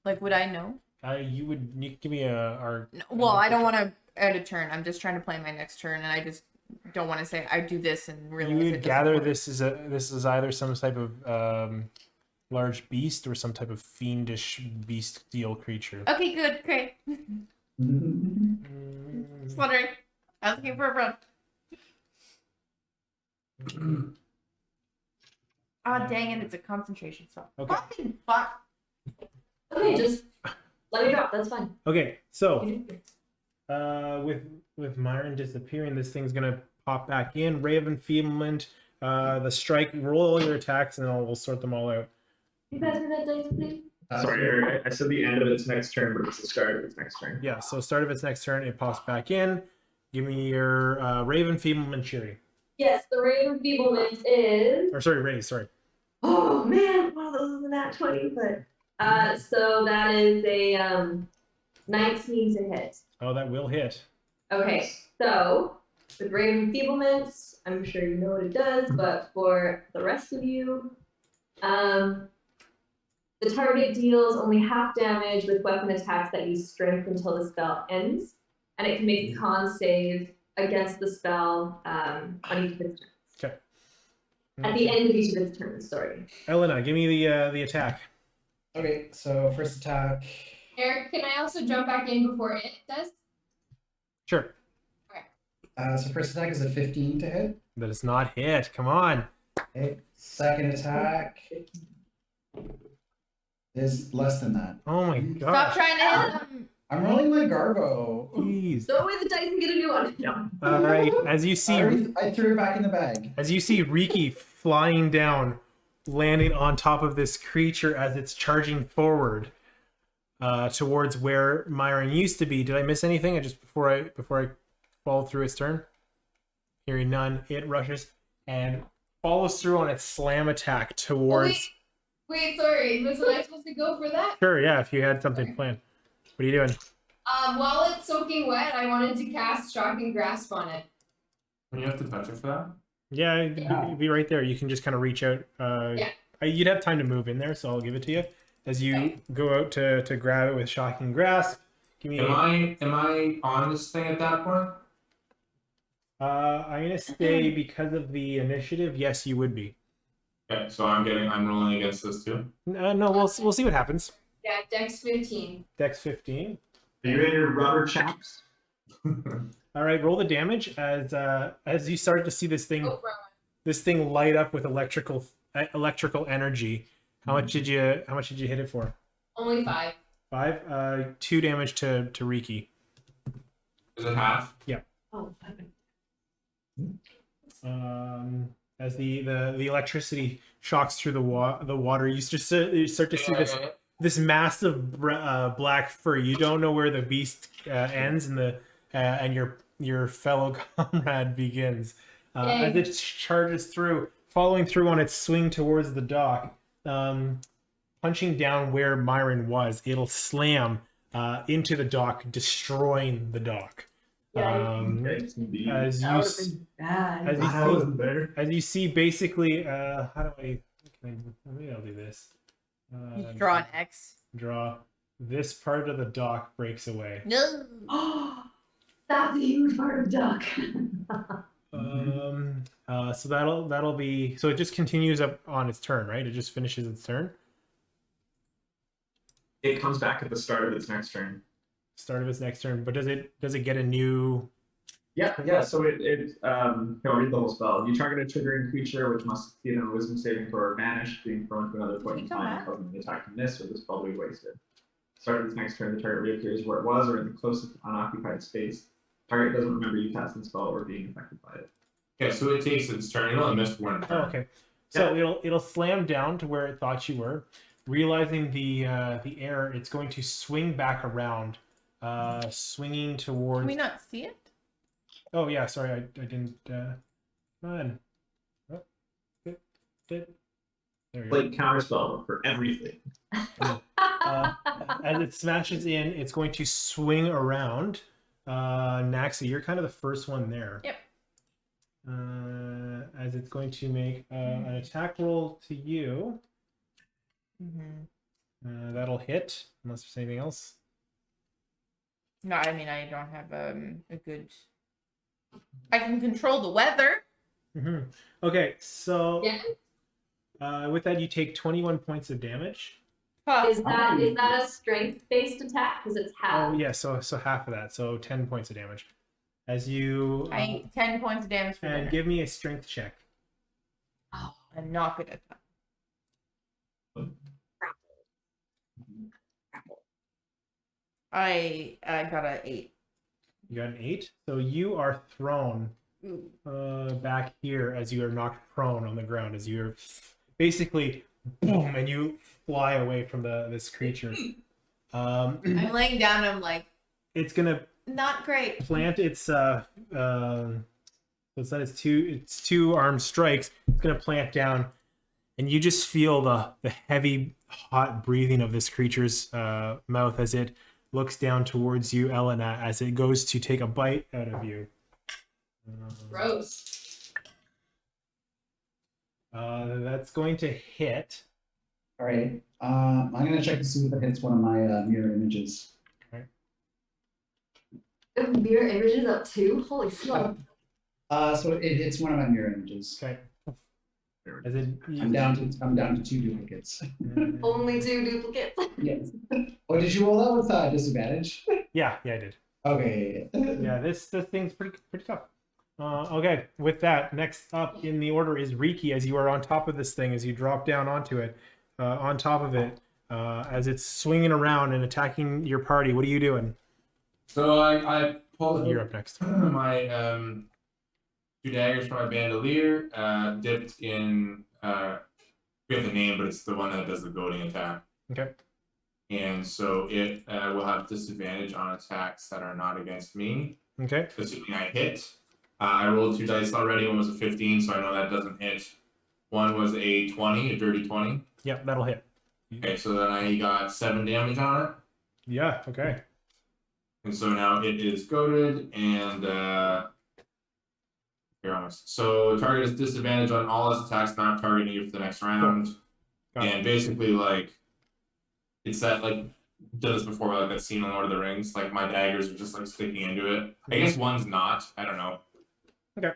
Like, would I know? You could give me our. No, well, I don't want to add a turn. I'm just trying to play my next turn, and I just don't want to say I do this and realize You it would doesn't gather work. this is either some type of large beast or some type of fiendish bestial creature. Okay, good, great. Just wondering. I was looking for a friend. Ah, dang it! It's a concentration spell. Okay. Fucking fuck. Okay, just let me drop. That's fine. Okay, so with Myron disappearing, this thing's gonna pop back in. Ray of Enfeeblement, the strike. Roll all your attacks, and then we'll sort them all out. You guys are that dice, please. Sorry, Eric, I said the end of its next turn, but it's the start of its next turn. Yeah. So start of its next turn, it pops back in. Give me your Ray of Enfeeblement, Cheery. Yes, the rate of enfeeblement is. Or sorry, Ray. Sorry. Oh man, one of those is a nat 20, but so that is a 19 to hit. Oh, that will hit. Okay, so with rate of enfeeblement, I'm sure you know what it does, but for the rest of you, the target deals only half damage with weapon attacks that use strength until the spell ends, and it can make a con save against the spell on each of its turns. Okay. At the end of each of its turns, sorry. Elena, give me the attack. Okay, so first attack. Eric, can I also jump back in before it does? Sure. So first attack is a 15 to hit. That is not hit. Come on. Okay. Second attack is less than that. Oh my Stop gosh. trying to hit him. I'm rolling my Garbo. Please. Throw away the dice and get a new one. Yeah. All right. As you see, I threw it back in the bag. as you see Riki flying down, landing on top of this creature as it's charging forward towards where Myron used to be. Did I miss anything? I just before I followed through its turn. Hearing none, it rushes and follows through on its slam attack towards. Wait, sorry. Was I supposed to go for that? Sure, yeah. If you had something planned, what are you doing? While it's soaking wet, I wanted to cast Shocking Grasp on it. When you have to touch it for that? Yeah, it'd be right there. You can just kind of reach out. You'd have time to move in there, so I'll give it to you. As you go out to grab it with Shocking Grasp, give me. Am I on this thing at that point? I'm gonna stay because of the initiative. Yes, you would be. Okay, so I'm rolling against this too. No, we'll see what happens. Yeah, Dex 15. Dex 15. Are you in your rubber chaps? All right, roll the damage as you start to see this thing Oh, wrong one. light up with electrical energy. How much did you hit it for? Only 5. 5. 2 damage to Riki. Is it half? Oh, As the electricity shocks through the water, you start to see this massive black fur. You don't know where the beast ends and your fellow comrade begins. As it charges through, following through on its swing towards the dock, punching down where Myron was, it'll slam into the dock, destroying the dock. Yikes, indeed. As that you would have been bad. as you I see, wasn't there. as you see, basically, maybe I'll do this. Just draw an X. Draw. This part of the dock breaks away. No. That's a huge part of duck. So that'll be. So it just continues up on its turn, right? It just finishes its turn. It comes back at the start of its next turn. Start of its next turn, but does it get a new? Yeah. So it I'll read the whole spell. You target a triggering creature which must succeed on a Wisdom saving throw or vanish, being thrown to another point in time, causing the attack to miss or the spell to be wasted. Start of its next turn, the target reappears where it was or in the closest unoccupied space. Target doesn't remember you casting the spell or being affected by it. Okay, so it takes its turn. It only missed one turn. Oh, okay. So it'll slam down to where it thought you were, realizing the error. It's going to swing back around, swinging towards. Can we not see it? Oh yeah, sorry, I didn't. Come on. Oh, good. There we go. Like counterspell for everything. As it smashes in, it's going to swing around. Naxa, you're kind of the first one there. Yep. As it's going to make an attack roll to you. Mm-hmm. That'll hit, unless there's anything else. No, I mean I don't have a good. I can control the weather. Mm-hmm. Okay, so Yeah. with that, you take 21 points of damage. Is that a strength-based attack? Because it's half. Oh yeah, so half of that, so 10 points of damage. As you 10 points of damage for and dinner. give me a strength check. Oh, I'm not good at that. I got an 8. You got an 8, so you are thrown Ooh. back here as you are knocked prone on the ground, as you're basically boom, and you fly away from this creature. I'm laying down. And I'm like, it's gonna not great. plant its so it's not its two arm strikes. It's gonna plant down, and you just feel the heavy, hot breathing of this creature's mouth as it looks down towards you, Elena, as it goes to take a bite out of you. Gross. That's going to hit. All right. I'm gonna check to see if it hits one of my mirror images. Mirror images up too? Holy fuck. So it hits one of my mirror images. Okay. As it, I'm down to 2 duplicates. Only 2 duplicates. Yes. Oh, did you roll that with disadvantage? Yeah, I did. Okay. Yeah, this thing's pretty tough. Okay, with that, next up in the order is Riki, as you are on top of this thing, as you drop down onto it, on top of it, as it's swinging around and attacking your party. What are you doing? So I pulled You're up next. my 2 daggers from my bandolier, dipped in I forget the name, but it's the one that does the goading attack. Okay. And so it will have disadvantage on attacks that are not against me. Okay. Assuming I hit. I rolled 2 dice already. One was a 15, so I know that doesn't hit. One was a 20, a dirty 20. Yep, that'll hit. Okay, so then I got 7 damage on it. Yeah, okay. And so now it is goaded, and here almost. So target is disadvantage on all its attacks not targeting you for the next round. Got it. And basically, like, it's that, like, done this before, like that scene in Lord of the Rings. Like, my daggers are just, like, sticking into it. I guess one's not. I don't know. Okay.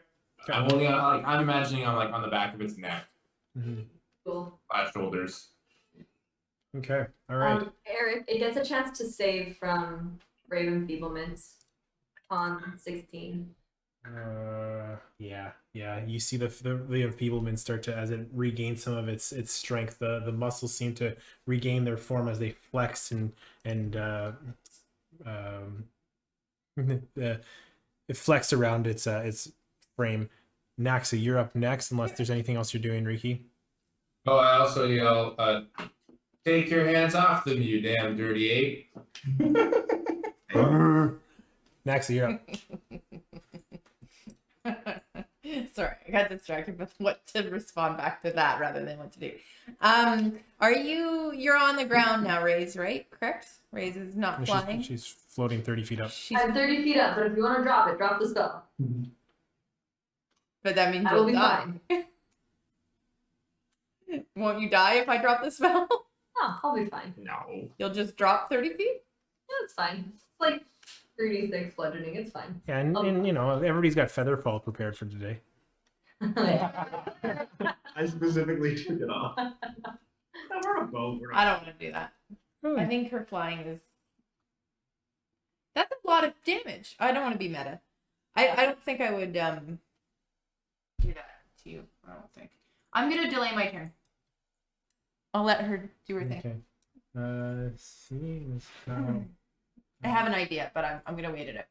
I'm only, like, I'm imagining I'm, like, on the back of its neck. Mm-hmm. Cool. 5 shoulders. Okay. All right. Eric, it gets a chance to save from brave enfeeblement on 16. Yeah. You see the enfeeblement start to, as it regains some of its strength. The muscles seem to regain their form as they flex and it flex around its frame. Naxa, you're up next, unless there's anything else you're doing, Riki. Oh, I also yell, take your hands off them, you damn dirty ape. Naxa, you're up. Sorry, I got distracted with what to respond back to that rather than what to do. You're on the ground now, Raze, right? Correct? Raze is not flying. She's floating 30 feet up. I'm 30 feet up, but if you want to drop it, drop the spell. But that means I will you'll be die. fine. Won't you die if I drop the spell? Oh, I'll be fine. No. You'll just drop 30 feet? Yeah, it's fine. It's like 3d6 bludgeoning. It's fine. Yeah, and you know, everybody's got featherfall prepared for today. I specifically took it off. No, we're a boat. We're I don't want to do that. I think her flying is... That's a lot of damage. I don't want to be meta. I don't think I would do that to you. I don't think. I'm going to delay my turn. I'll let her do her thing. Okay. See this. I have an idea, but I'm going to wait it out.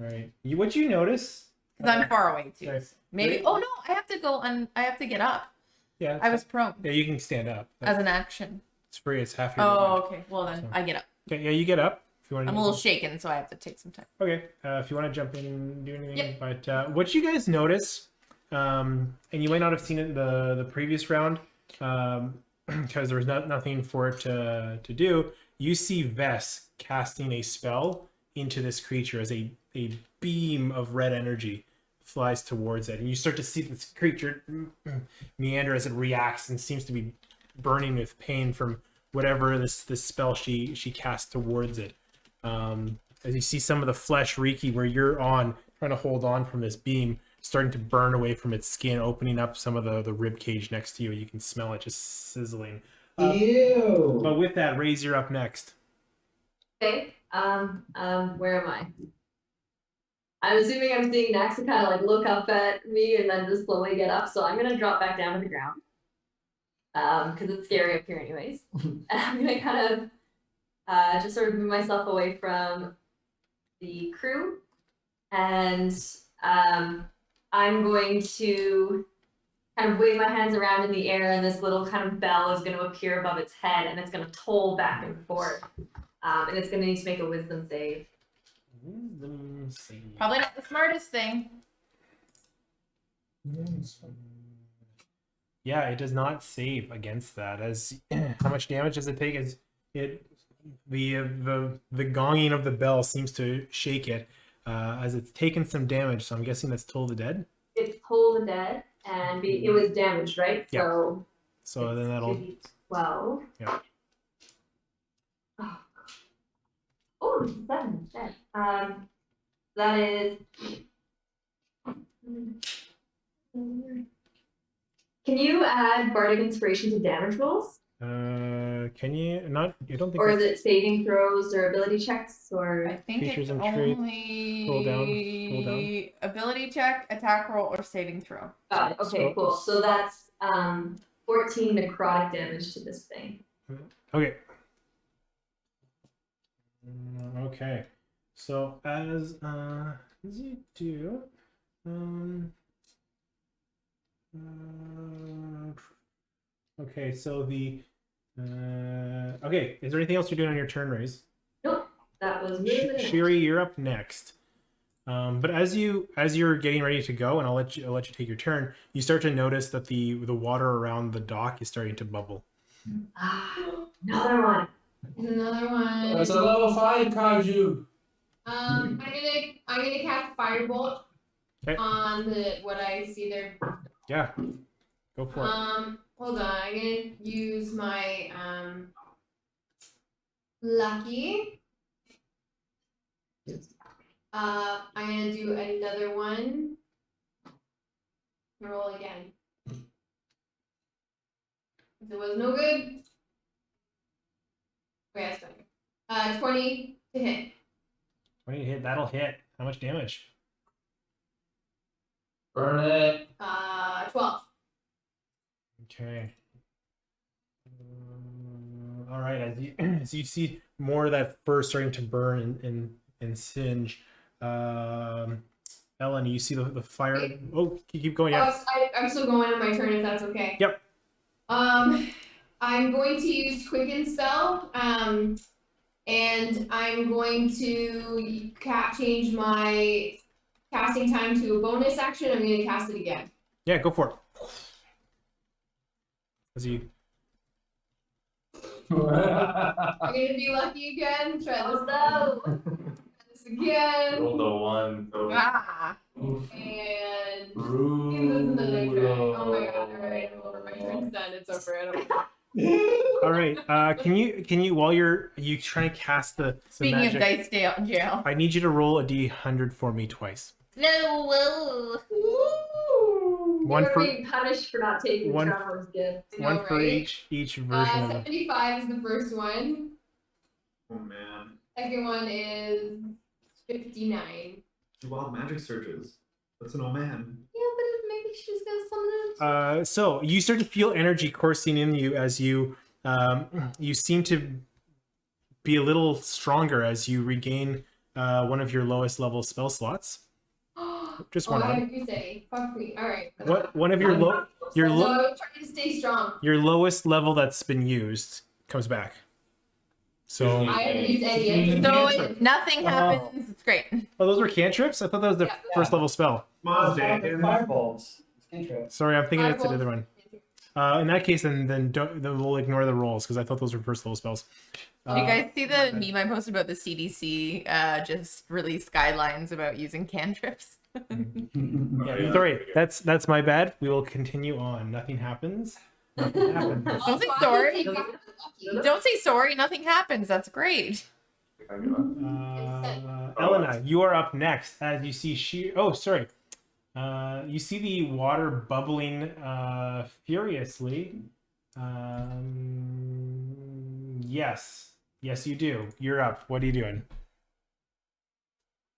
All right. What you notice? Because I'm far away too. Okay. Maybe. Oh no! I have to go on. I have to get up. Yeah. I was prone Yeah, you can stand up. as an action. It's free. It's half your. Oh, movement. okay. Well then, So- I get up. Okay. Yeah, you get up if you want to. I'm a little shaken, so I have to take some time. Okay. If you want to jump in and do anything, Yep. but what you guys notice, and you might not have seen it in the previous round, because there was nothing for it to do. You see Vess casting a spell into this creature as a beam of red energy flies towards it, and you start to see this creature meander as it reacts and seems to be burning with pain from whatever this spell she cast towards it. As you see some of the flesh, Riki, where you're trying to hold on from this beam, starting to burn away from its skin, opening up some of the rib cage next to you. You can smell it just sizzling. Ew. But with that, Raise, you're up next. Okay. Where am I? I'm assuming I'm seeing Naxa kind of like look up at me and then just slowly get up. So I'm gonna drop back down to the ground. Because it's scary up here anyways. And I'm gonna kind of just sort of move myself away from the crew. And I'm going to kind of wave my hands around in the air, and this little kind of bell is going to appear above its head, and it's going to toll back and forth. And it's going to need to make a wisdom save. Wisdom save. Probably not the smartest thing. Yeah, it does not save against that. As how much damage does it take? As the gonging of the bell seems to shake it, as it's taken some damage. So I'm guessing that's Toll the Dead. It's Toll the Dead, and it was damaged, right? Yeah. So then that'll 12. Yeah. Oh, it's 7 instead. That is. Can you add Bardic Inspiration to damage rolls? Can you not? You don't think? Or is it saving throws or ability checks I or? think Features it's and traits. only Scroll down. ability check, attack roll, or saving throw. Got it. Okay, cool. So that's 14 necrotic damage to this thing. Okay. Okay. So as you do, okay. So the okay. Is there anything else you're doing on your turn, Raise? Nope, that was really good. Sherry, you're up next. But as you're getting ready to go, and I'll let you take your turn, you start to notice that the water around the dock is starting to bubble. Another one. Another one. That's a level 5 Kaiju. I'm gonna cast Firebolt Okay. on what I see there. Yeah. Go for it. Hold on. I'm gonna use my lucky. I'm gonna do another one. Roll again. If it was no good, Okay, that's fine. 20 to hit. 20 to hit. That'll hit. How much damage? Burn it. 12. Okay. All right. As you see more of that fur starting to burn and singe, Ellen, you see the fire. Okay. Oh, keep going. Yeah. I'm still going on my turn if that's okay. Yep. I'm going to use Quicken Spell. And I'm going to change my casting time to a bonus action. I'm going to cast it again. Yeah, go for it. As you. I'm going to be lucky again. Try this. No. This again. Roll the one. Ah. And give this another try. Oh my god! All right, I'm over. My turn's done. It's over. I don't. All right. Can you while you trying to cast the Speaking magic, of dice jail. I need you to roll a d100 for me twice. No. One You're for being punished for not taking one- traveler's gift. I know, one for right? each version of it. 75 is the first one. Oh man. Second one is 59. Do wild magic searches. That's an old man. Yeah, but maybe she's got something. So you start to feel energy coursing in you as you you seem to be a little stronger as you regain one of your lowest level spell slots. Just one of I them. have to say, fuck me. All right. One of your So I'm trying to stay strong. your lowest level that's been used comes back. So I haven't used any. So nothing happens. It's great. oh, those were cantrips? I thought that was the first level spell. Fireballs. Intro. Sorry, I'm thinking it's the Fireballs. other one. In that case, then we'll ignore the rolls because I thought those were first level spells. Did you guys see the meme I posted about the CDC just released guidelines about using cantrips? Yeah, sorry, that's my bad. We will continue on. Nothing happens. Nothing happens. Don't say sorry. Don't say sorry. Nothing happens. That's great. Elena, you are up next. As you see, oh, sorry. You see the water bubbling furiously. Yes, you do. You're up. What are you doing?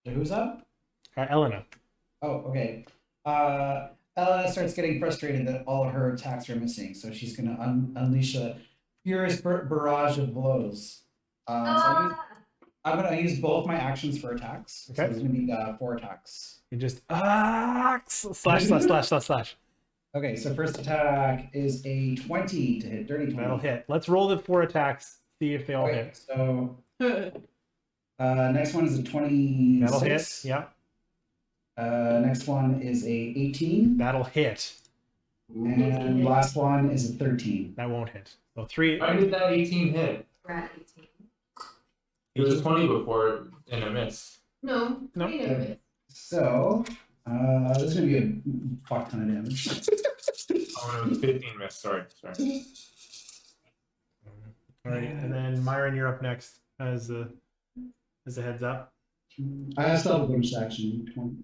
Who's up? Elena. Oh, okay. Ella starts getting frustrated that all of her attacks are missing, so she's going to unleash a furious barrage of blows. I'm going to use both my actions for attacks. Okay. So there's going to be 4 attacks. You just slash. Okay, so first attack is a 20 to hit, dirty 20. That'll hit. Let's roll the 4 attacks. See if they all Okay, hit. so next one is a 26. That'll hit. Yeah. Next one is a 18. That'll hit. And last one is a 13. That won't hit. So 3. Why did that 18 hit? We're at 18. It was 20 before and a miss. No. No. I never did. So, this is going to be a fuck ton of damage. Oh, it was 15 miss. Sorry. All right, and then Myron, you're up next as a heads up. I still have a bonus action. 20.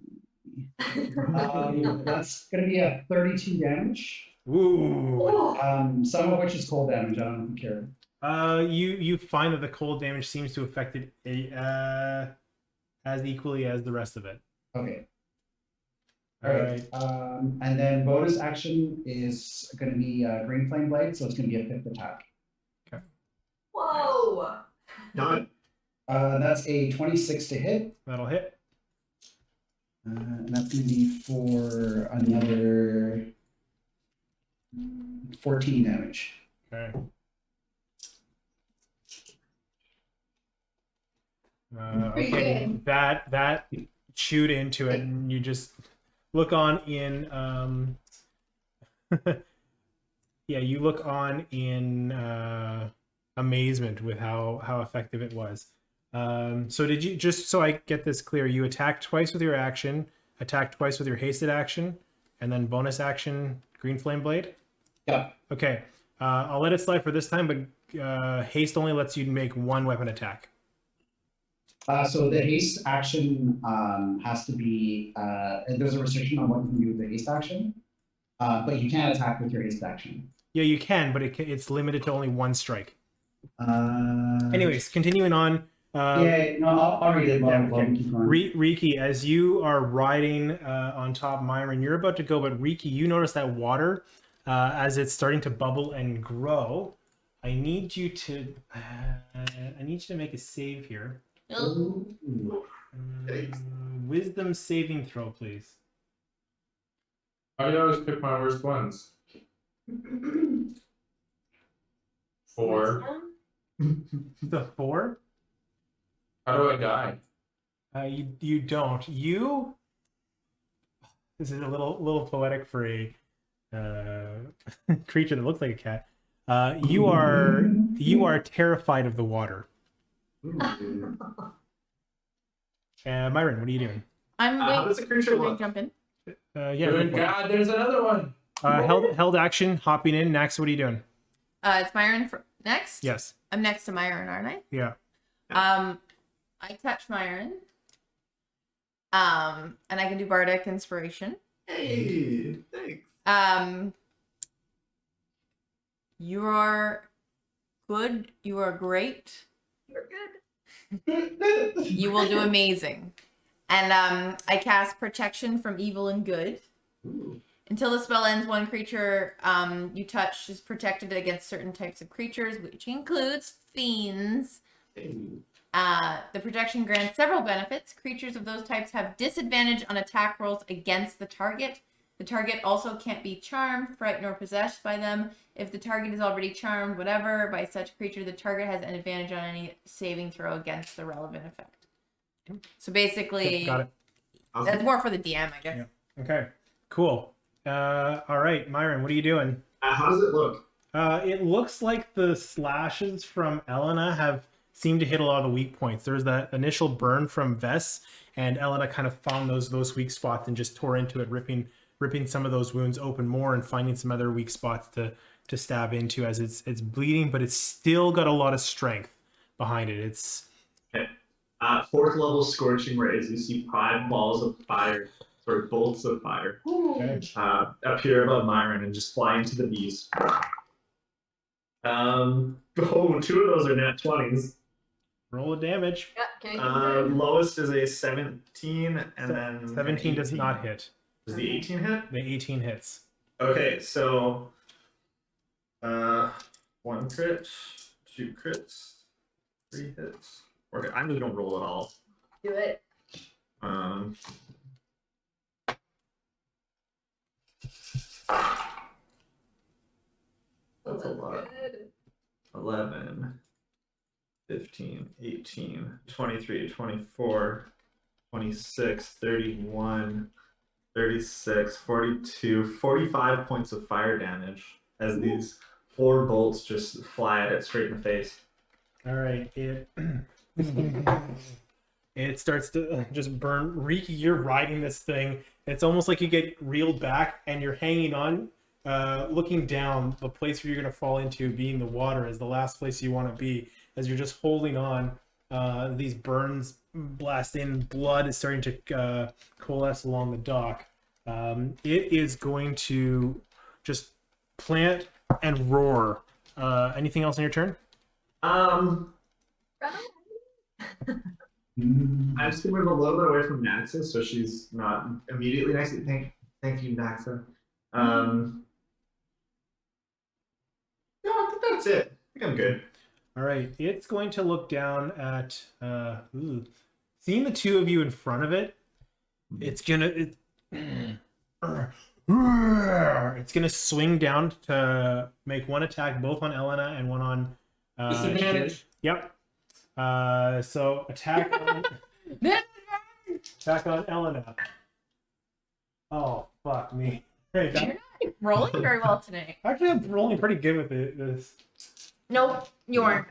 That's going to be a 32 damage. Ooh. Some of which is cold damage. I don't care. You find that the cold damage seems to affect it as equally as the rest of it. Okay. All right. And then bonus action is going to be Green Flame Blade, so it's going to be a 5th attack. Whoa! Done. That's a 26 to hit. That'll hit. And that's going to be for another 14 damage. Okay. Pretty Okay. good. That chewed into it, and you just look on in yeah, you look on in amazement with how effective it was. So did you, just so I get this clear, you attacked twice with your action, attacked twice with your hasted action, and then bonus action Green Flame Blade? Yeah. Okay. I'll let it slide for this time, but haste only lets you make 1 weapon attack. So the haste action has to be, there's a restriction on what you can do with the haste action, but you can't attack with your haste action. Yeah, you can, but it's limited to only 1 strike. Anyways, continuing on. Yeah, no, I'll read it while, Yeah, while okay. we keep going. Riki, as you are riding on top Myron, you're about to go, but Riki, you notice that water, as it's starting to bubble and grow. I need you to make a save here. Wisdom saving throw, please. How do you always pick my worst ones? 4. The 4? How do I die? You don't. This is a little poetic for a creature that looks like a cat. You are terrified of the water. Myron, what are you doing? I'm How going does the creature to look? jump in. Yeah. Good God, there's another one. Held action, hopping in. Max, what are you doing? It's Myron next. Yes. I'm next to Myron, aren't I? Yeah. I touch Myron. And I can do bardic inspiration. Hey, thanks. You are good. You are great. You're good. You will do amazing. And I cast protection from evil and good. Ooh. Until the spell ends, one creature you touch is protected against certain types of creatures, which includes fiends. Hey. The protection grants several benefits. Creatures of those types have disadvantage on attack rolls against the target. The target also can't be charmed, frightened, or possessed by them. If the target is already charmed, whatever, by such creature, the target has an advantage on any saving throw against the relevant effect. So basically, Got it. that's more for the DM, I guess. Yeah. Okay. Cool. All right, Myron, what are you doing? How does it look? It looks like the slashes from Elena have seemed to hit a lot of the weak points. There's that initial burn from Vess, and Elena kind of found those weak spots and just tore into it, ripping some of those wounds open more and finding some other weak spots to stab into as it's bleeding, but it's still got a lot of strength behind it. It's Okay. 4th level scorching rays. You see 5 balls of fire, or bolts of fire, appear above Myron and just fly into the beast. 2 of those are nat 20s. roll of damage. Yeah, can Lowest is a 17, and then 17 does 18. not hit. Does the 18 hit? The 18 hits. Okay, so 1 crit, 2 crits, 3 hits. Okay, I'm just gonna roll it all. do it. That's a lot. Good. 11, 15, 18, 23, 24, 26, 31, 36, 42, 45 points of fire damage as these 4 bolts just fly at it straight in the face. All right, it starts to just burn. Riki, you're riding this thing. It's almost like you get reeled back and you're hanging on, looking down. The place where you're going to fall into being the water is the last place you want to be, as you're just holding on. These burns blast in. Blood is starting to coalesce along the dock. It is going to just plant and roar. Anything else on your turn? I'm just gonna move a little bit away from Naxa so she's not immediately next to me. Thank you, Naxa. No, I think that's it. I think I'm good. All right, it's going to look down at seeing the 2 of you in front of it. It's gonna swing down to make 1 attack, both on Elena and 1 on Disadvantage. Yep. So attack on Elena. Oh fuck me. Right, You're not rolling very well tonight. actually, I'm rolling pretty good with this. Nope, you aren't.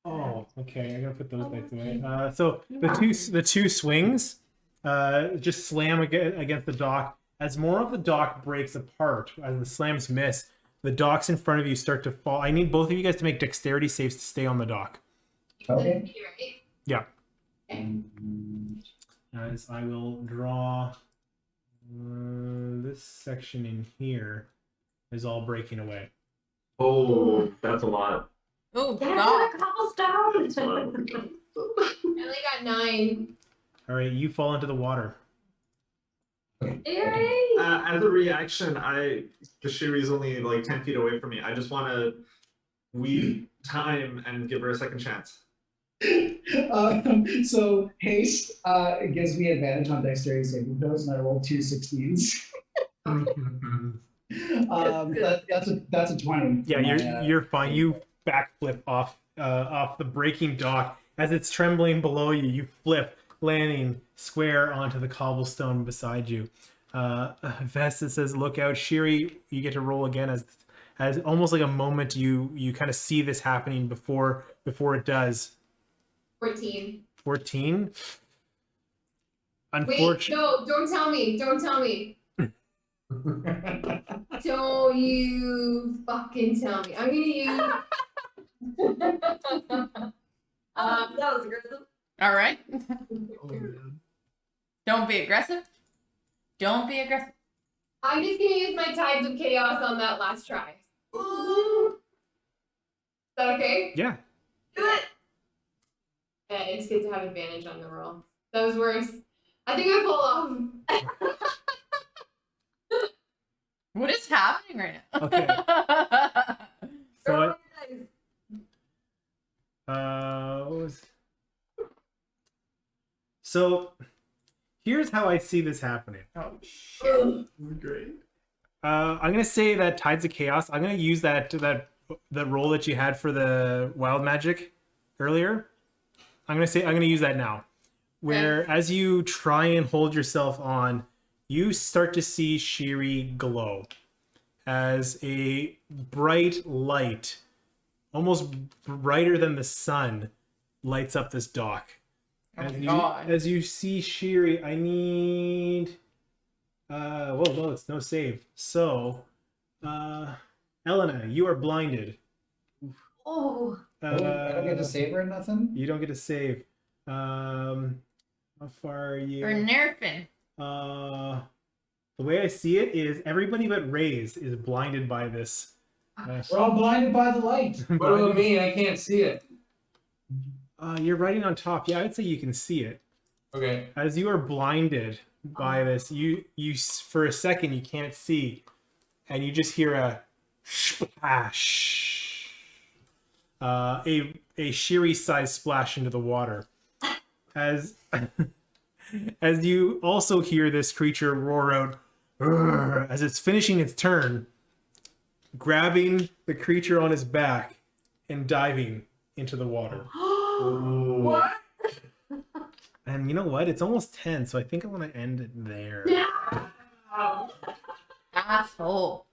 Oh, okay. I'm gonna put those dice away. So the two swings, just slam against the dock. As more of the dock breaks apart, as the slams miss, the docks in front of you start to fall. I need both of you guys to make dexterity saves to stay on the dock. Okay. Yeah. As I will draw this section in here is all breaking away. Oh, that's a lot. Oh Get God. to the cobblestone! I only got 9. All right, you fall into the water. Yay! As a reaction, because Shiri's only like 10 feet away from me, I just want to weave time and give her a second chance. So haste gives me advantage on dexterity saving throws, and I rolled 2 16s. That's a 20. Yeah, you're fine. You backflip off the breaking dock as it's trembling below you. You flip, landing square onto the cobblestone beside you. Vesta says, "Look out, Shiri!" You get to roll again as almost like a moment. You kind of see this happening before it does. 14. 14. Wait, Unfortunately, no, don't tell me. Don't tell me. Don't you fucking tell me. I'm gonna use. That was aggressive. All right. Oh, man. Don't be aggressive. Don't be aggressive. I'm just gonna use my Tides of Chaos on that last try. Is that okay? yeah. Do it! Yeah, it's good to have advantage on the roll. That was worse. I think I pull off. What is happening right now? Okay. So what was- So here's how I see this happening. Oh shit. Great. I'm gonna say that Tides of Chaos. I'm gonna use that roll that you had for the wild magic earlier. I'm gonna use that now. Where as you try and hold yourself on, you start to see Shiri glow as a bright light, almost brighter than the sun, lights up this dock. Oh As my you God. as you see Shiri, I need whoa, it's no save. So Elena, you are blinded. Oh, I don't get to save her or nothing. You don't get to save. How far are you? Or nerfing. The way I see it is everybody but Raze is blinded by this. We're all blinded by the light. What about me? I can't see it. You're writing on top. Yeah, I'd say you can see it. Okay. As you are blinded by this, you for a second you can't see, and you just hear a splash, a Shiri-sized splash into the water. As you also hear this creature roar out, "Urgh," as it's finishing its turn, grabbing the creature on his back and diving into the water. What? And you know what? It's almost 10, so I think I want to end it there. Asshole.